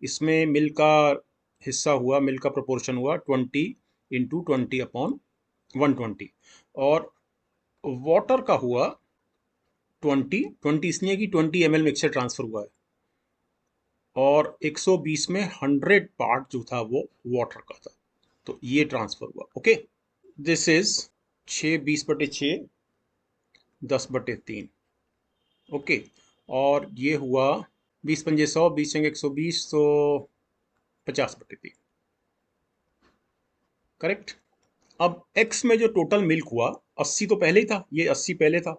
इसमें मिल्क का हिस्सा हुआ, मिल्क का प्रोपोर्शन हुआ 20 × 20/120, और वाटर का हुआ 20 इसलिए कि 20 ml मिक्सचर ट्रांसफर हुआ है, और 120 में 100 पार्ट जो था वो वाटर का था, तो ये ट्रांसफर हुआ। Okay, this is 6 20/6 10/3। ओके, और ये हुआ 20×5 100, 20×120 तो 50/3, करेक्ट। अब x में जो टोटल मिल्क हुआ 80 तो पहले ही था, ये 80 पहले था,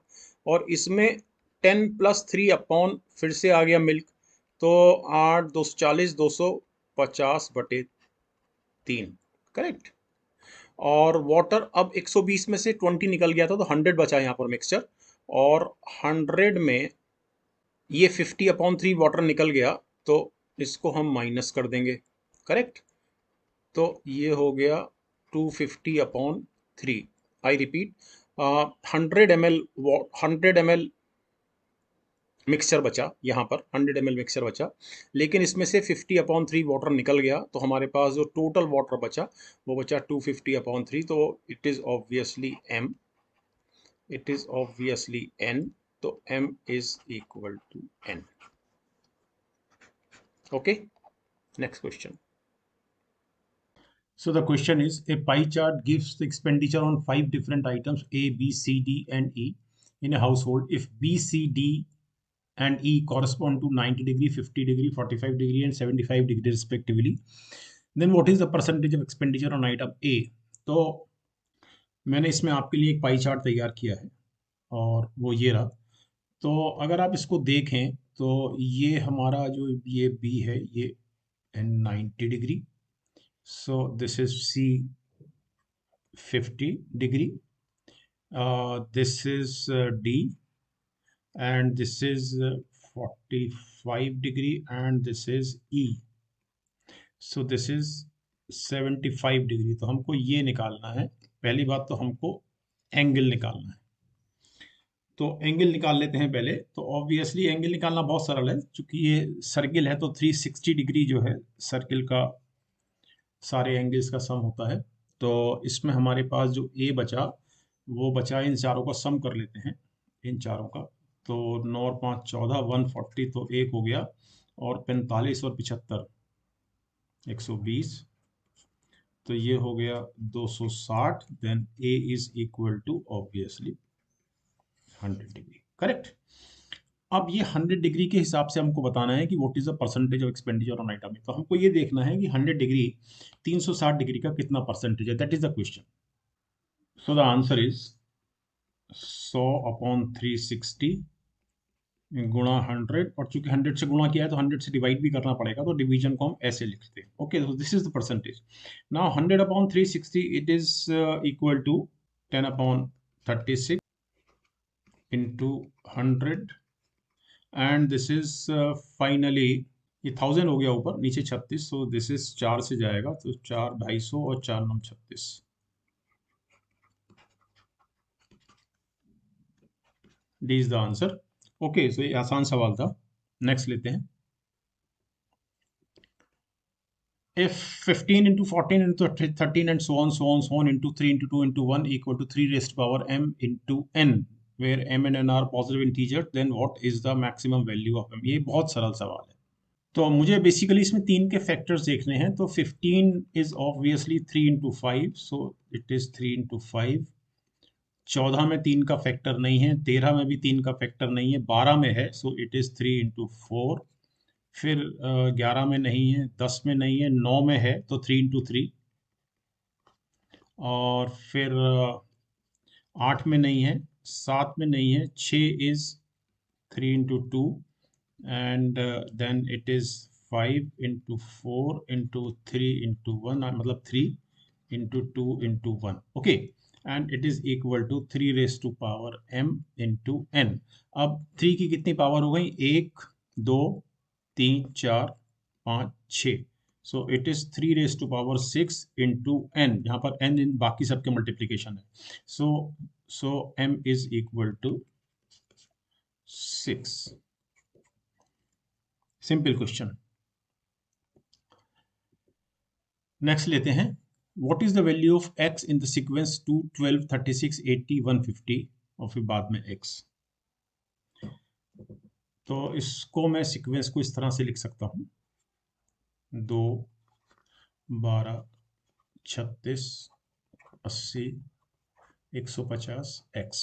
और इसमें 10 + 3 अपॉन फिर से आ गया मिल्क, तो 8 2 40 250/3, करेक्ट। और वाटर अब 120 में से 20 निकल गया था तो 100 बचा यहाँ पर मिक्सचर, और 100 में ये 50/3 वाटर निकल गया, तो इसको हम माइनस कर देंगे, करेक्ट। तो ये हो गया 250/3। आई रिपीट, 100 ml मिक्सचर बचा यहाँ पर, 100 ml मिक्सचर बचा, लेकिन इसमें से 50/3 वाटर निकल गया, तो हमारे पास जो टोटल वाटर बचा वो बचा 250/3, तो it is obviously m। it is obviously n, तो m is equal to n. Okay, next question. So the question is, a pie chart gives the expenditure on 5 different items A, B, C, D, and E in a household. If B, C, D, and E correspond to 90 degree, 50 degree, 45 degree, and 75 degree respectively, then what is the percentage of expenditure on item A? तो मैंने इसमें आपके लिए एक pie chart तैयार किया है और वो ये रहा। तो अगर आप इसको देखें तो ये हमारा जो ये बी है ये 90 degree, so this is C 50 degree, this is D, and this is 45 degree, and this is E, so this is 75 degree. तो हमको ये निकालना है। पहली बात तो हमको एंगल निकालना है, तो एंगल निकाल लेते हैं पहले। तो ऑब्वियसली एंगल निकालना बहुत सरल है, क्योंकि ये सर्किल है तो 360 डिग्री जो है सर्किल का सारे एंगल्स का सम होता है। तो इसमें हमारे पास जो ए बचा वो बचा, इन चारों का सम कर लेते हैं इन चारों का। तो 9 और 5 14, 140 तो एक हो गया, और 45 और 75 120, तो ये हो गया 260। Then A is equal to obviously 100 degree, correct. अब ये 100 डिग्री के हिसाब से हमको बताना है कि what is the percentage of expenditure on item. तो हमको ये देखना है कि 100 डिग्री 360 डिग्री का कितना परसेंटेज है, that is the question. So the answer is 100 upon 360 गुणा 100, और चूंकि 100 से गुणा किया है तो 100 से डिवाइड भी करना पड़ेगा, तो डिवीजन को हम ऐसे लिखते हैं। Okay, so this is the percentage. Now 100 upon 360 it is equal to 10 upon 36 into 100, and this is finally ये 1000 हो गया ऊपर, नीचे 36, सो दिस इज 4 से जाएगा तो 4 250 और 4 9 36। D is the answer. Okay, so ये आसान सवाल था। नेक्स्ट लेते हैं। If 15 into 14 into 13 and so on into 3 into 2 into 1 equal to 3 raised to power m into n, where m and n are positive integer, then what is the maximum value of m? ये बहुत सरल सवाल है। तो मुझे basically इसमें 3 के factors देखने हैं। तो 15 is obviously 3 into 5, so it is 3 into 5। 14 में 3 का फैक्टर नहीं है, 13 में भी 3 का फैक्टर नहीं है, 12 में है, सो इट इज 3 into 4। फिर 11 में नहीं है, 10 में नहीं है, 9 में है तो 3 into 3, और फिर 8 में नहीं है, 7 में नहीं है, 6 is 3 into 2, and then it is 5 into 4 into 3 into 1, मतलब 3 into 2 into 1। Okay, and it is equal to 3 raised to power m into n। अब 3 की कितनी पावर हो गई? 1 2 3 4 5 6, सो it is 3 raised to power 6 into n, यहाँ पर n इन बाकी सबके मल्टीप्लीकेशन है। So m is equal to 6। Simple question. Next लेते हैं। What is the value of x in the sequence 2 12 36 80 150, और फिर बाद में x। तो इसको मैं सीक्वेंस को इस तरह से लिख सकता हूँ, 2 12 36 80 150 x।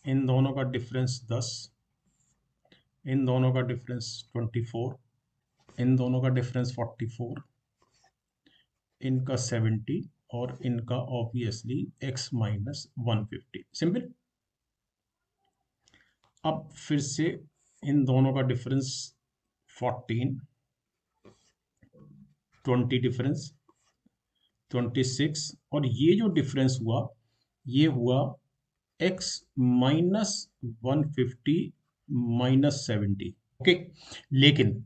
इन दोनों का डिफरेंस 10, इन दोनों का डिफरेंस 24, इन दोनों का डिफरेंस 44, इनका 70, और इनका ऑब्वियसली x माइनस 150। सिंपल। अब फिर से इन दोनों का डिफरेंस 14, 20 डिफरेंस 26, और ये जो डिफरेंस हुआ ये हुआ x माइनस 150 माइनस 70। ओके, लेकिन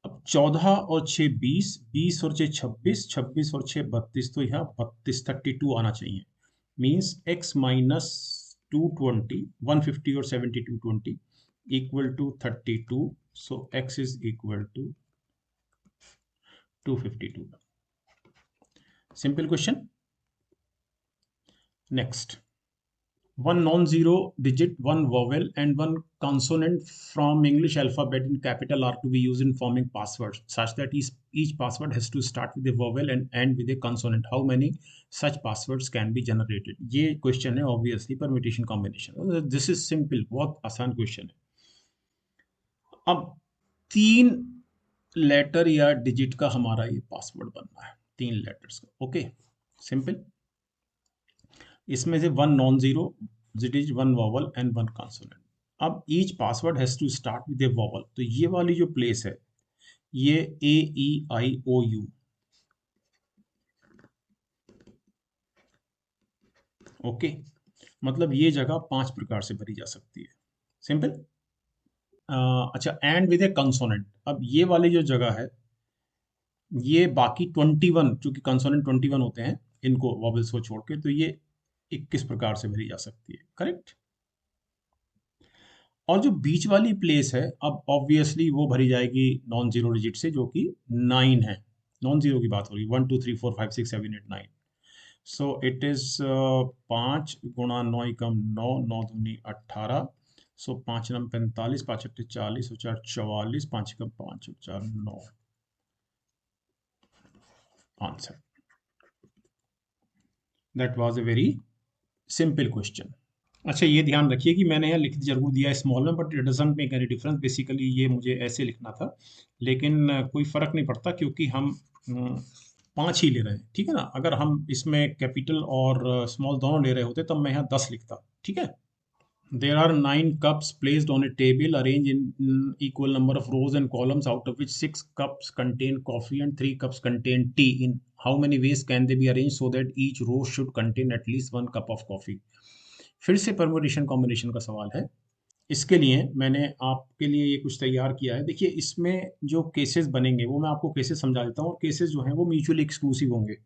अब 14 और 6 20, 20 और 6 26, 26 और 6 32, तो यहाँ 32 32 आना चाहिए। मीन्स x माइनस 220, 150 और 70 220 equal to 32, so x is equal to 252। Simple question. Next, one non-zero digit, one vowel, and one consonant from English alphabet in capital are to be used in forming passwords, such that each password has to start with a vowel and end with a consonant. How many such passwords can be generated? ये question है obviously permutation combination. This is simple, बहुत आसान question है. अब 3 letter या digit का हमारा ये पासवर्ड बनना है, 3 लेटर्स का. Okay, simple. इसमें से 1 non zero digit, 1 vowel and 1 consonant. अब each password has to start with a vowel. तो ये वाली जो प्लेस है, ये AEIOU. ओके, मतलब ये जगह 5 प्रकार से भरी जा सकती है. सिंपल. अच्छा, एंड विद ए कंसोनेंट. अब ये वाली जो जगह है, ये बाकी 21, चूंकि कंसोनेंट 21 होते हैं, इनको वॉवल्स को छोड़ के, तो ये 21 प्रकार से भरी जा सकती है. करेक्ट. और जो बीच वाली प्लेस है, अब ऑब्वियसली वो भरी जाएगी नॉन जीरो डिजिट से, जो कि 9 है. नॉन जीरो की बात हो रही है. 1 2 3 4 5 6 7 8 9. सो इट इज 5 गुणा 9 एकम 9, 9 दूनी 18. सो 5 नम 45, 5 अट्ठे 40, 4 44, 5 एकम 5, 4 9. Answer. That was a very simple question. अच्छा, ये ध्यान रखिए कि मैंने यहाँ लिख जरूर दिया है स्मॉल में, but it doesn't make any difference. Basically ये मुझे ऐसे लिखना था, लेकिन कोई फर्क नहीं पड़ता, क्योंकि हम 5 ही ले रहे हैं. ठीक है ना. अगर हम इसमें कैपिटल और स्मॉल दोनों ले रहे होते, तब मैं यहाँ 10 लिखता. ठीक है. There are 9 cups placed on a table arranged in equal number of rows and columns, out of which 6 cups contain coffee and 3 cups contain tea. In how many ways can they be arranged so that each row should contain at least 1 cup of coffee? फिर से permutation combination का सवाल है. इसके लिए मैंने आपके लिए ये कुछ तैयार किया है. देखिए, इसमें जो केसेस बनेंगे वो मैं आपको केसेस समझा देता हूँ, और केसेस जो हैं वो म्यूचुअली एक्सक्लूसिव होंगे.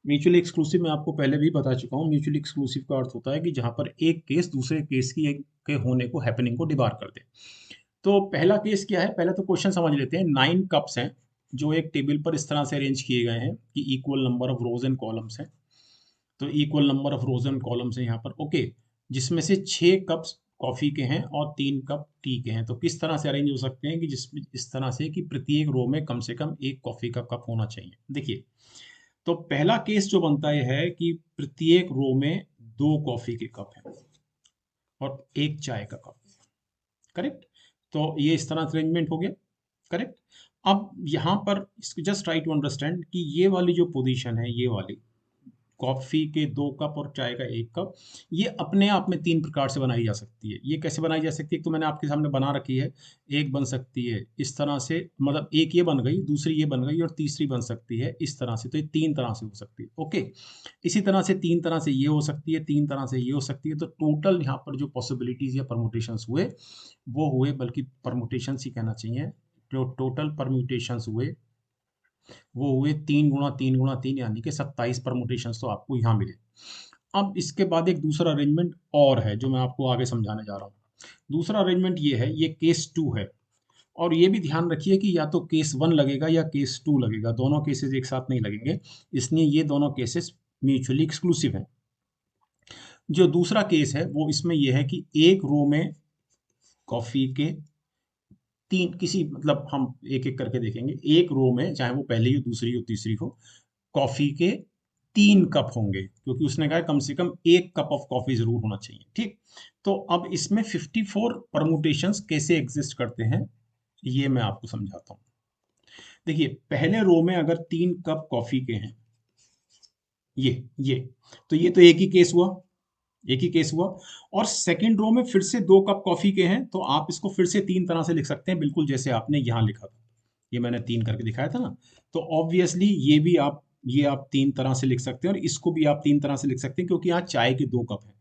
म्यूचुअली एक्सक्लूसिव मैं आपको पहले भी बता चुका हूँ. म्यूचुअली एक्सक्लूसिव का अर्थ होता है कि जहाँ पर एक केस दूसरे केस की के होने को, हैपनिंग को डिबार कर दे. तो पहला केस क्या है, पहले तो क्वेश्चन समझ लेते हैं. 9 कप्स हैं जो एक टेबल पर इस तरह से अरेंज किए गए हैं कि equal number of rose and columns हैं. तो equal number of rose and columns हैं यहाँ पर. ओके, जिसमें से 6 कप्स कॉफी के हैं और 3 कप टी के हैं. तो किस तरह से अरेंज हो सकते हैं कि जिसमें इस तरह से कि प्रत्येक रो में कम से कम एक कॉफी का कप होना चाहिए. देखिए, तो पहला केस जो बनता है कि प्रत्येक रो में 2 कॉफी के कप हैं और 1 चाय का कप. करेक्ट. तो ये इस तरह से अरेंजमेंट हो गया. करेक्ट. अब यहाँ पर जस्ट ट्राई टू अंडरस्टैंड कि ये वाली जो पोजीशन है, ये वाली कॉफी के 2 कप और चाय का 1 कप, ये अपने आप में 3 प्रकार से बनाई जा सकती है. ये कैसे बनाई जा सकती है? तो मैंने आपके सामने बना रखी है. एक बन सकती है इस तरह से, मतलब एक ये बन गई, दूसरी ये बन गई, और तीसरी बन सकती है इस तरह से. तो ये 3 तरह से हो सकती है. ओके, इसी तरह से 3 तरह से ये हो सकती है, 3 तरह से ये हो सकती है. तो टोटल यहाँ पर जो पॉसिबिलिटीज या परमुटेशंस हुए वो हुए, बल्कि परमुटेशंस ही कहना चाहिए, जो टोटल परम्यूटेशंस हुए वो हुए 3 गुणा 3 गुणा 3, यानी कि 27 परमुटेशंस तो आपको यहाँ मिले. अब इसके बाद एक दूसरा अरेंजमेंट और है जो मैं आपको आगे समझाने जा रहा हूँ. दूसरा अरेंजमेंट ये है, ये केस 2 है. और ये भी ध्यान रखिए कि या तो केस 1 लगेगा या केस 2 लगेगा, दोनों केसेस एक साथ नहीं लगेंगे. इसलिए ये दोनों केसेस म्यूचुअली एक्सक्लूसिव हैं. जो दूसरा केस है वो इसमें यह है कि एक रो में कॉफी के 3, किसी, मतलब हम एक एक करके देखेंगे. एक रो में, चाहे वो पहली हो, दूसरी हो, तीसरी हो, कॉफी के 3 कप होंगे, क्योंकि उसने कहा कम से कम 1 कप ऑफ कॉफी जरूर होना चाहिए. ठीक. तो अब इसमें 54 परमुटेशंस कैसे एग्जिस्ट करते हैं, ये मैं आपको समझाता हूँ. देखिए, पहले रो में अगर 3 कप कॉफी के हैं, ये तो ये तो एक ही केस हुआ, एक ही केस हुआ. और सेकंड रो में फिर से 2 कप कॉफी के हैं, तो आप इसको फिर से 3 तरह से लिख सकते हैं, बिल्कुल जैसे आपने यहाँ लिखा था. ये मैंने 3 करके दिखाया था ना. तो ऑब्वियसली ये आप 3 तरह से लिख सकते हैं, और इसको भी आप 3 तरह से लिख सकते हैं, क्योंकि यहाँ चाय के 2 कप हैं.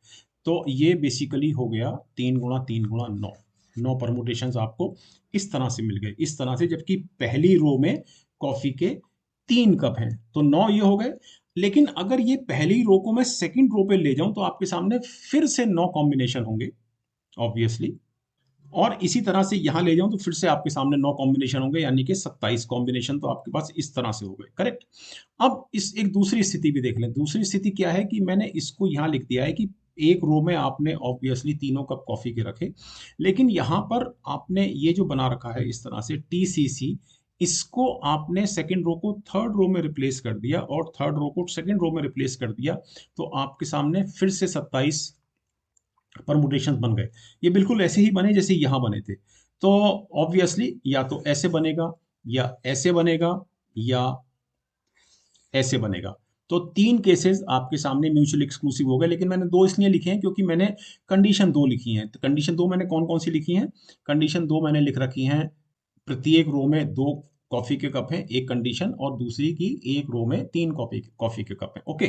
तो ये बेसिकली हो गया 3 गुणा 3 गुणा 9. 9 परमुटेशंस आपको इस तरह से मिल गए, इस तरह से. जबकि पहली रो में कॉफी के 3 कप हैं, तो 9 ये हो गए. लेकिन अगर ये पहली रो को मैं सेकंड रो पे ले जाऊं, तो आपके सामने फिर से 9 कॉम्बिनेशन होंगे ऑब्वियसली. और इसी तरह से यहां ले जाऊं तो फिर से आपके सामने 9 कॉम्बिनेशन होंगे, यानी कि 27 कॉम्बिनेशन तो आपके पास इस तरह से हो गए. करेक्ट. अब इस एक दूसरी स्थिति भी देख लें. दूसरी स्थिति क्या है कि मैंने इसको यहां लिख दिया है कि एक रो में आपने ऑब्वियसली तीनों कप कॉफी के रखे, लेकिन यहाँ पर आपने ये जो बना रखा है इस तरह से TCC, इसको आपने सेकंड रो को थर्ड रो में रिप्लेस कर दिया और थर्ड रो को सेकंड रो में रिप्लेस कर दिया, तो आपके सामने फिर से 27 परमुटेशन बन गए। ये बिल्कुल ऐसे ही बने जैसे यहाँ बने थे। तो ऑब्वियसली या तो ऐसे बनेगा, या ऐसे बनेगा, या ऐसे बनेगा। तो तीन केसेस आपके सामने म्यूचुअल एक्सक्लूसिव हो गए, लेकिन मैंने दो इसलिए लिखे हैं क्योंकि मैंने कंडीशन दो लिखी हैं। तो कंडीशन दो मैंने कौन कौन सी लिखी हैं? कंडीशन दो मैंने लिख रखी हैं, प्रत्येक रो में दो कॉफी के कप हैं, एक कंडीशन, और दूसरी की एक रो में तीन कॉफी के कप हैं। ओके,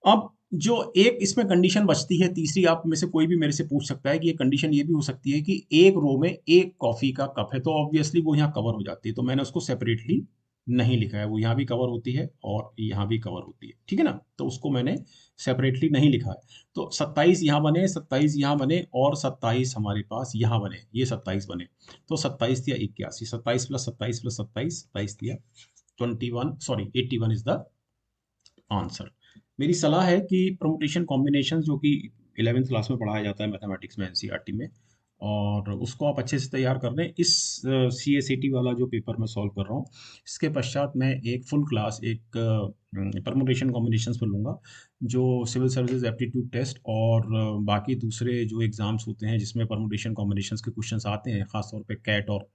अब जो एक इसमें कंडीशन बचती है तीसरी, आप में से कोई भी मेरे से पूछ सकता है कि ये कंडीशन ये भी हो सकती है कि एक रो में एक कॉफी का कप है, तो ऑब्वियसली वो यहाँ कवर हो जाती है, तो मैंने उसको सेपरेटली नहीं लिखा है। वो यहाँ भी कवर होती है और यहाँ भी कवर होती है, ठीक है ना, तो उसको मैंने सेपरेटली नहीं लिखा है। तो 27 यहाँ बने, 27 यहाँ बने, और 27 हमारे पास यहाँ बने, ये 27 बने। तो 27 दिया 81, 27 प्लस 27 प्लस 27, 27 दिया 21, सॉरी 81 इज द आंसर। मेरी सलाह है कि परमुटेशन कॉम्बिनेशन जो कि 11th क्लास में पढ़ाया जाता है मैथमेटिक्स में एनसीईआरटी में, और उसको आप अच्छे से तैयार कर लें। इस CSAT वाला जो पेपर मैं सॉल्व कर रहा हूँ, इसके पश्चात मैं एक फुल क्लास एक परमुटेशन कॉम्बिनेशंस पर लूँगा, जो सिविल सर्विसेज एप्टीट्यूड टेस्ट और बाकी दूसरे जो एग्ज़ाम्स होते हैं जिसमें परमुटेशन कॉम्बिनेशंस के क्वेश्चंस आते हैं, खासतौर पे कैट और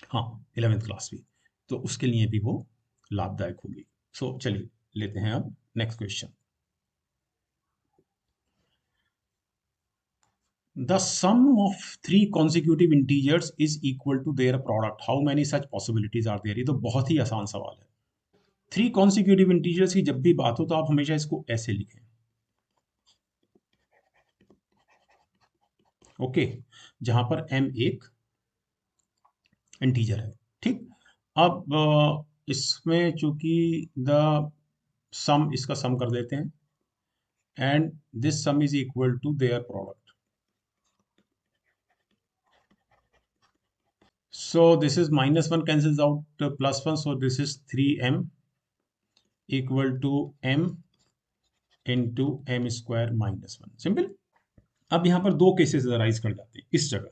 हाँ 11th क्लास भी, तो उसके लिए भी वो लाभदायक होगी। सो चलिए लेते हैं अब next question. The sum of three consecutive integers is equal to their product. How many such possibilities are there? ये तो बहुत ही आसान सवाल है। थ्री consecutive integers की जब भी बात हो तो आप हमेशा इसको ऐसे लिखें, ओके, जहां पर m एक इंटीजर है, ठीक। अब इसमें चूंकि द सम, इसका सम कर देते हैं, and this sum is equal to their product. So this is -1 cancels out +1, so this is 3m equal to m into m square -1। Simple. अब यहाँ पर दो केसेस अराइज कर जाते हैं इस जगह।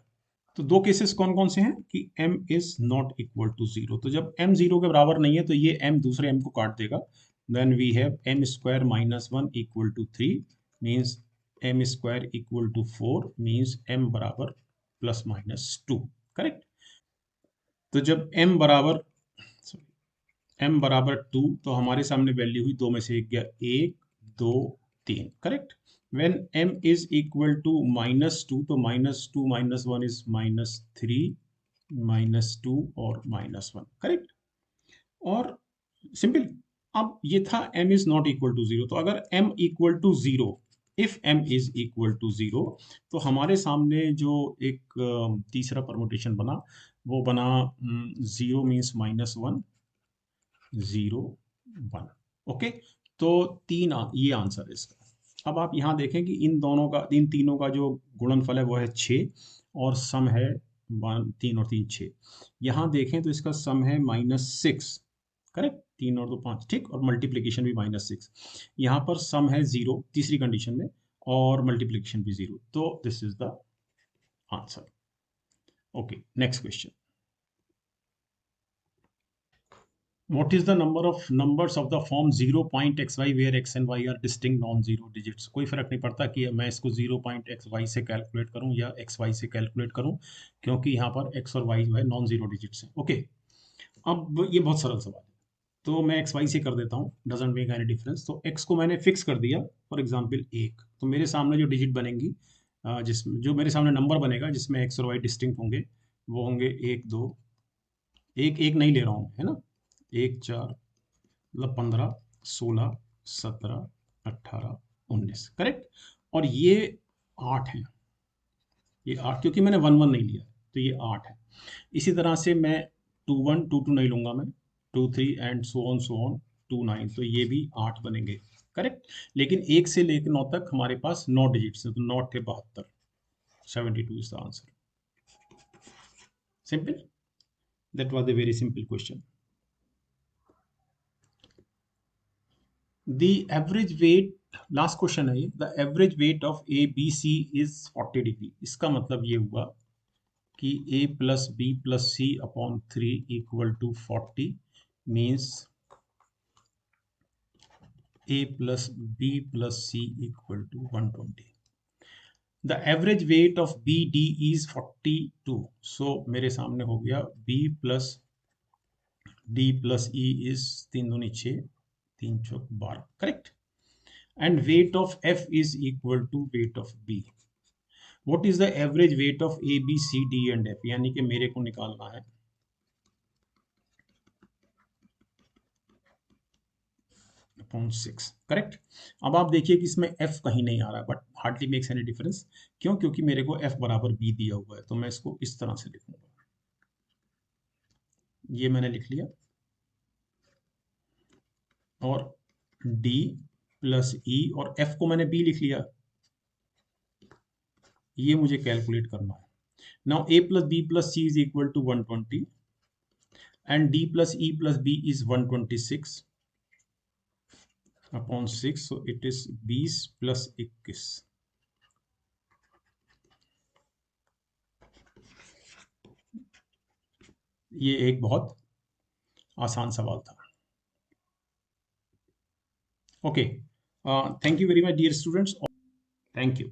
तो दो केसेस कौन कौन से हैं कि m is not equal to zero, तो जब m जीरो के बराबर नहीं है तो ये m दूसरे m को काट देगा। Then we have m square -1 equal to 3, means m square equal to 4, means m बराबर ±2, करेक्ट। तो जब m बराबर m बराबर 2, तो हमारे सामने वैल्यू हुई दो में से एक गया, 1 2 3, correct. When m is equal to -2, तो -2 -1 इज -3, -2 और -1, करेक्ट। और सिंपल। अब ये था m is not equal to zero, तो अगर m equal to zero, if m is equal to zero, तो हमारे सामने जो एक तीसरा परमुटेशन बना, वो बना 0 मीन्स -1 0 1, ओके। तो ये आंसर है इसका। अब आप यहाँ देखें कि इन तीनों का जो गुणनफल है वो है 6, और सम है 3 और 3 6। यहाँ देखें तो इसका सम है -6, करेक्ट, 3 और 2 5, ठीक, और मल्टीप्लीकेशन भी -6। यहाँ पर सम है 0 तीसरी कंडीशन में, और मल्टीप्लीकेशन भी 0, तो this is the answer. Okay, next question. What is the number of numbers of the form 0.xy where x and y are distinct non-zero digits? कोई फर्क नहीं पड़ता कि मैं इसको 0.xy से कैलकुलेट करूं या xy से कैलकुलेट करूं, क्योंकि यहाँ पर x और y जो है नॉन जीरो डिजिट्स हैं, ओके। अब ये बहुत सरल सवाल है, तो मैं एक्स वाई से कर देता हूँ, डजेंट मेक एनी डिफरेंस। तो एक्स को मैंने फिक्स कर दिया, फॉर एग्जांपल 1, तो मेरे सामने जो डिजिट बनेंगी, जिसमें जो मेरे सामने नंबर बनेगा जिसमें एक्स और वाई डिस्टिंक्ट होंगे, वो होंगे 1 2, एक एक नहीं ले रहा हूँ, है ना, 1 4, मतलब 15 16 17 18 19, करेक्ट। और ये 8 है, ये 8 क्योंकि मैंने 1 1 नहीं लिया, तो ये 8 है। इसी तरह से मैं 2 1 2 2 नहीं लूंगा मैं, 2 3 एंड सो ऑन 2 9, तो ये भी 8 बनेंगे, करेक्ट। लेकिन 1 से लेकर 9 तक हमारे पास 9 डिजिट्स हैं, तो 9 थे 72, 72 इज the answer. Simple, that was a very simple question. The average weight, last question है ये, the average weight of A B C is 40 degree. इसका मतलब ये हुआ कि a plus B plus C upon 3 equal to 40 means a plus B plus C equal to 120। The average weight of B D is 42। So मेरे सामने हो गया b plus D plus E is 3 दूनी 6, 3 चौक 12, correct. And weight of F is equal to weight of B. What is the average weight of A, B, C, D and F? यानी कि मेरे को निकालना है अपॉन 6, करेक्ट। अब आप देखिए कि इसमें F कहीं नहीं आ रहा है, but hardly makes any difference. क्यों? क्योंकि मेरे को F बराबर B दिया हुआ है, तो मैं इसको इस तरह से लिखूंगा। ये मैंने लिख लिया, और D प्लस E और F को मैंने B लिख लिया। ये मुझे कैलकुलेट करना है। Now A plus B plus C is equal to 120 and D plus E plus B is 126 upon 6, so it is 20 plus 21। ये एक बहुत आसान सवाल था। Okay, thank you very much dear students, thank you.